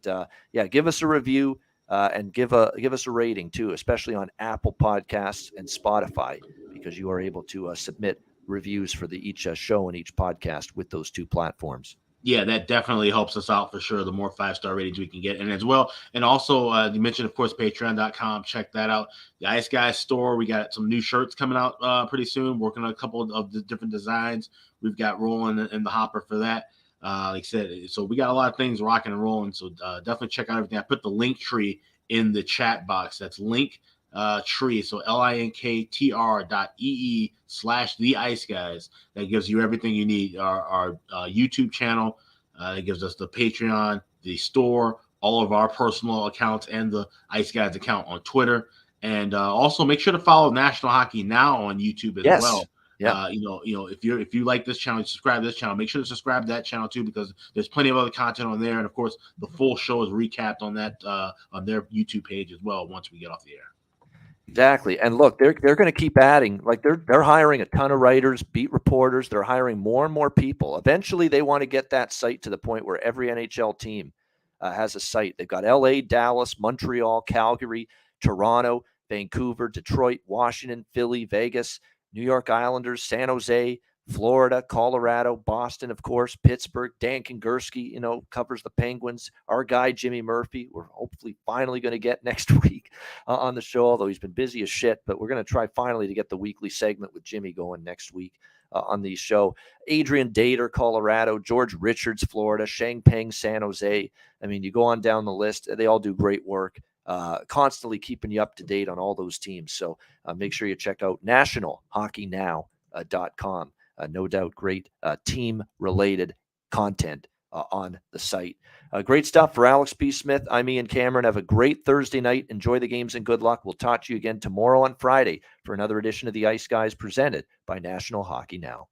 give us a review and give us a rating too, especially on Apple Podcasts and Spotify, because you are able to submit reviews for each show and each podcast with those 2 platforms. Yeah, that definitely helps us out for sure. The more 5-star ratings we can get. And as well, and also you mentioned, of course, patreon.com. Check that out. The Ice Guys store. We got some new shirts coming out pretty soon. Working on a couple of the different designs. We've got rolling in the hopper for that. Like I said, so we got a lot of things rocking and rolling. So definitely check out everything. I put the link tree in the chat box. That's link tree. So linktr.ee/the Ice Guys. That gives you everything you need. Our YouTube channel. It gives us the Patreon, the store, all of our personal accounts, and the Ice Guys account on Twitter. And also make sure to follow National Hockey Now on YouTube as well. Yeah. If you like this channel, subscribe to this channel. Make sure to subscribe to that channel too, because there's plenty of other content on there. And of course, the full show is recapped on that on their YouTube page as well once we get off the air. Exactly. And look, they're going to keep adding. Like they're hiring a ton of writers, beat reporters. They're hiring more and more people. Eventually, they want to get that site to the point where every NHL team has a site. They've got LA, Dallas, Montreal, Calgary, Toronto, Vancouver, Detroit, Washington, Philly, Vegas. New York Islanders, San Jose, Florida, Colorado, Boston, of course, Pittsburgh. Dan Kingerski, covers the Penguins. Our guy, Jimmy Murphy, we're hopefully finally going to get next week on the show, although he's been busy as shit. But we're going to try finally to get the weekly segment with Jimmy going next week on the show. Adrian Dater, Colorado. George Richards, Florida. Shang Peng, San Jose. I mean, you go on down the list. They all do great work. Constantly keeping you up to date on all those teams. So make sure you check out nationalhockeynow.com. No doubt, great team-related content on the site. Great stuff for Alex P. Smith. I'm Ian Cameron. Have a great Thursday night. Enjoy the games and good luck. We'll talk to you again tomorrow on Friday for another edition of the Ice Guys presented by National Hockey Now.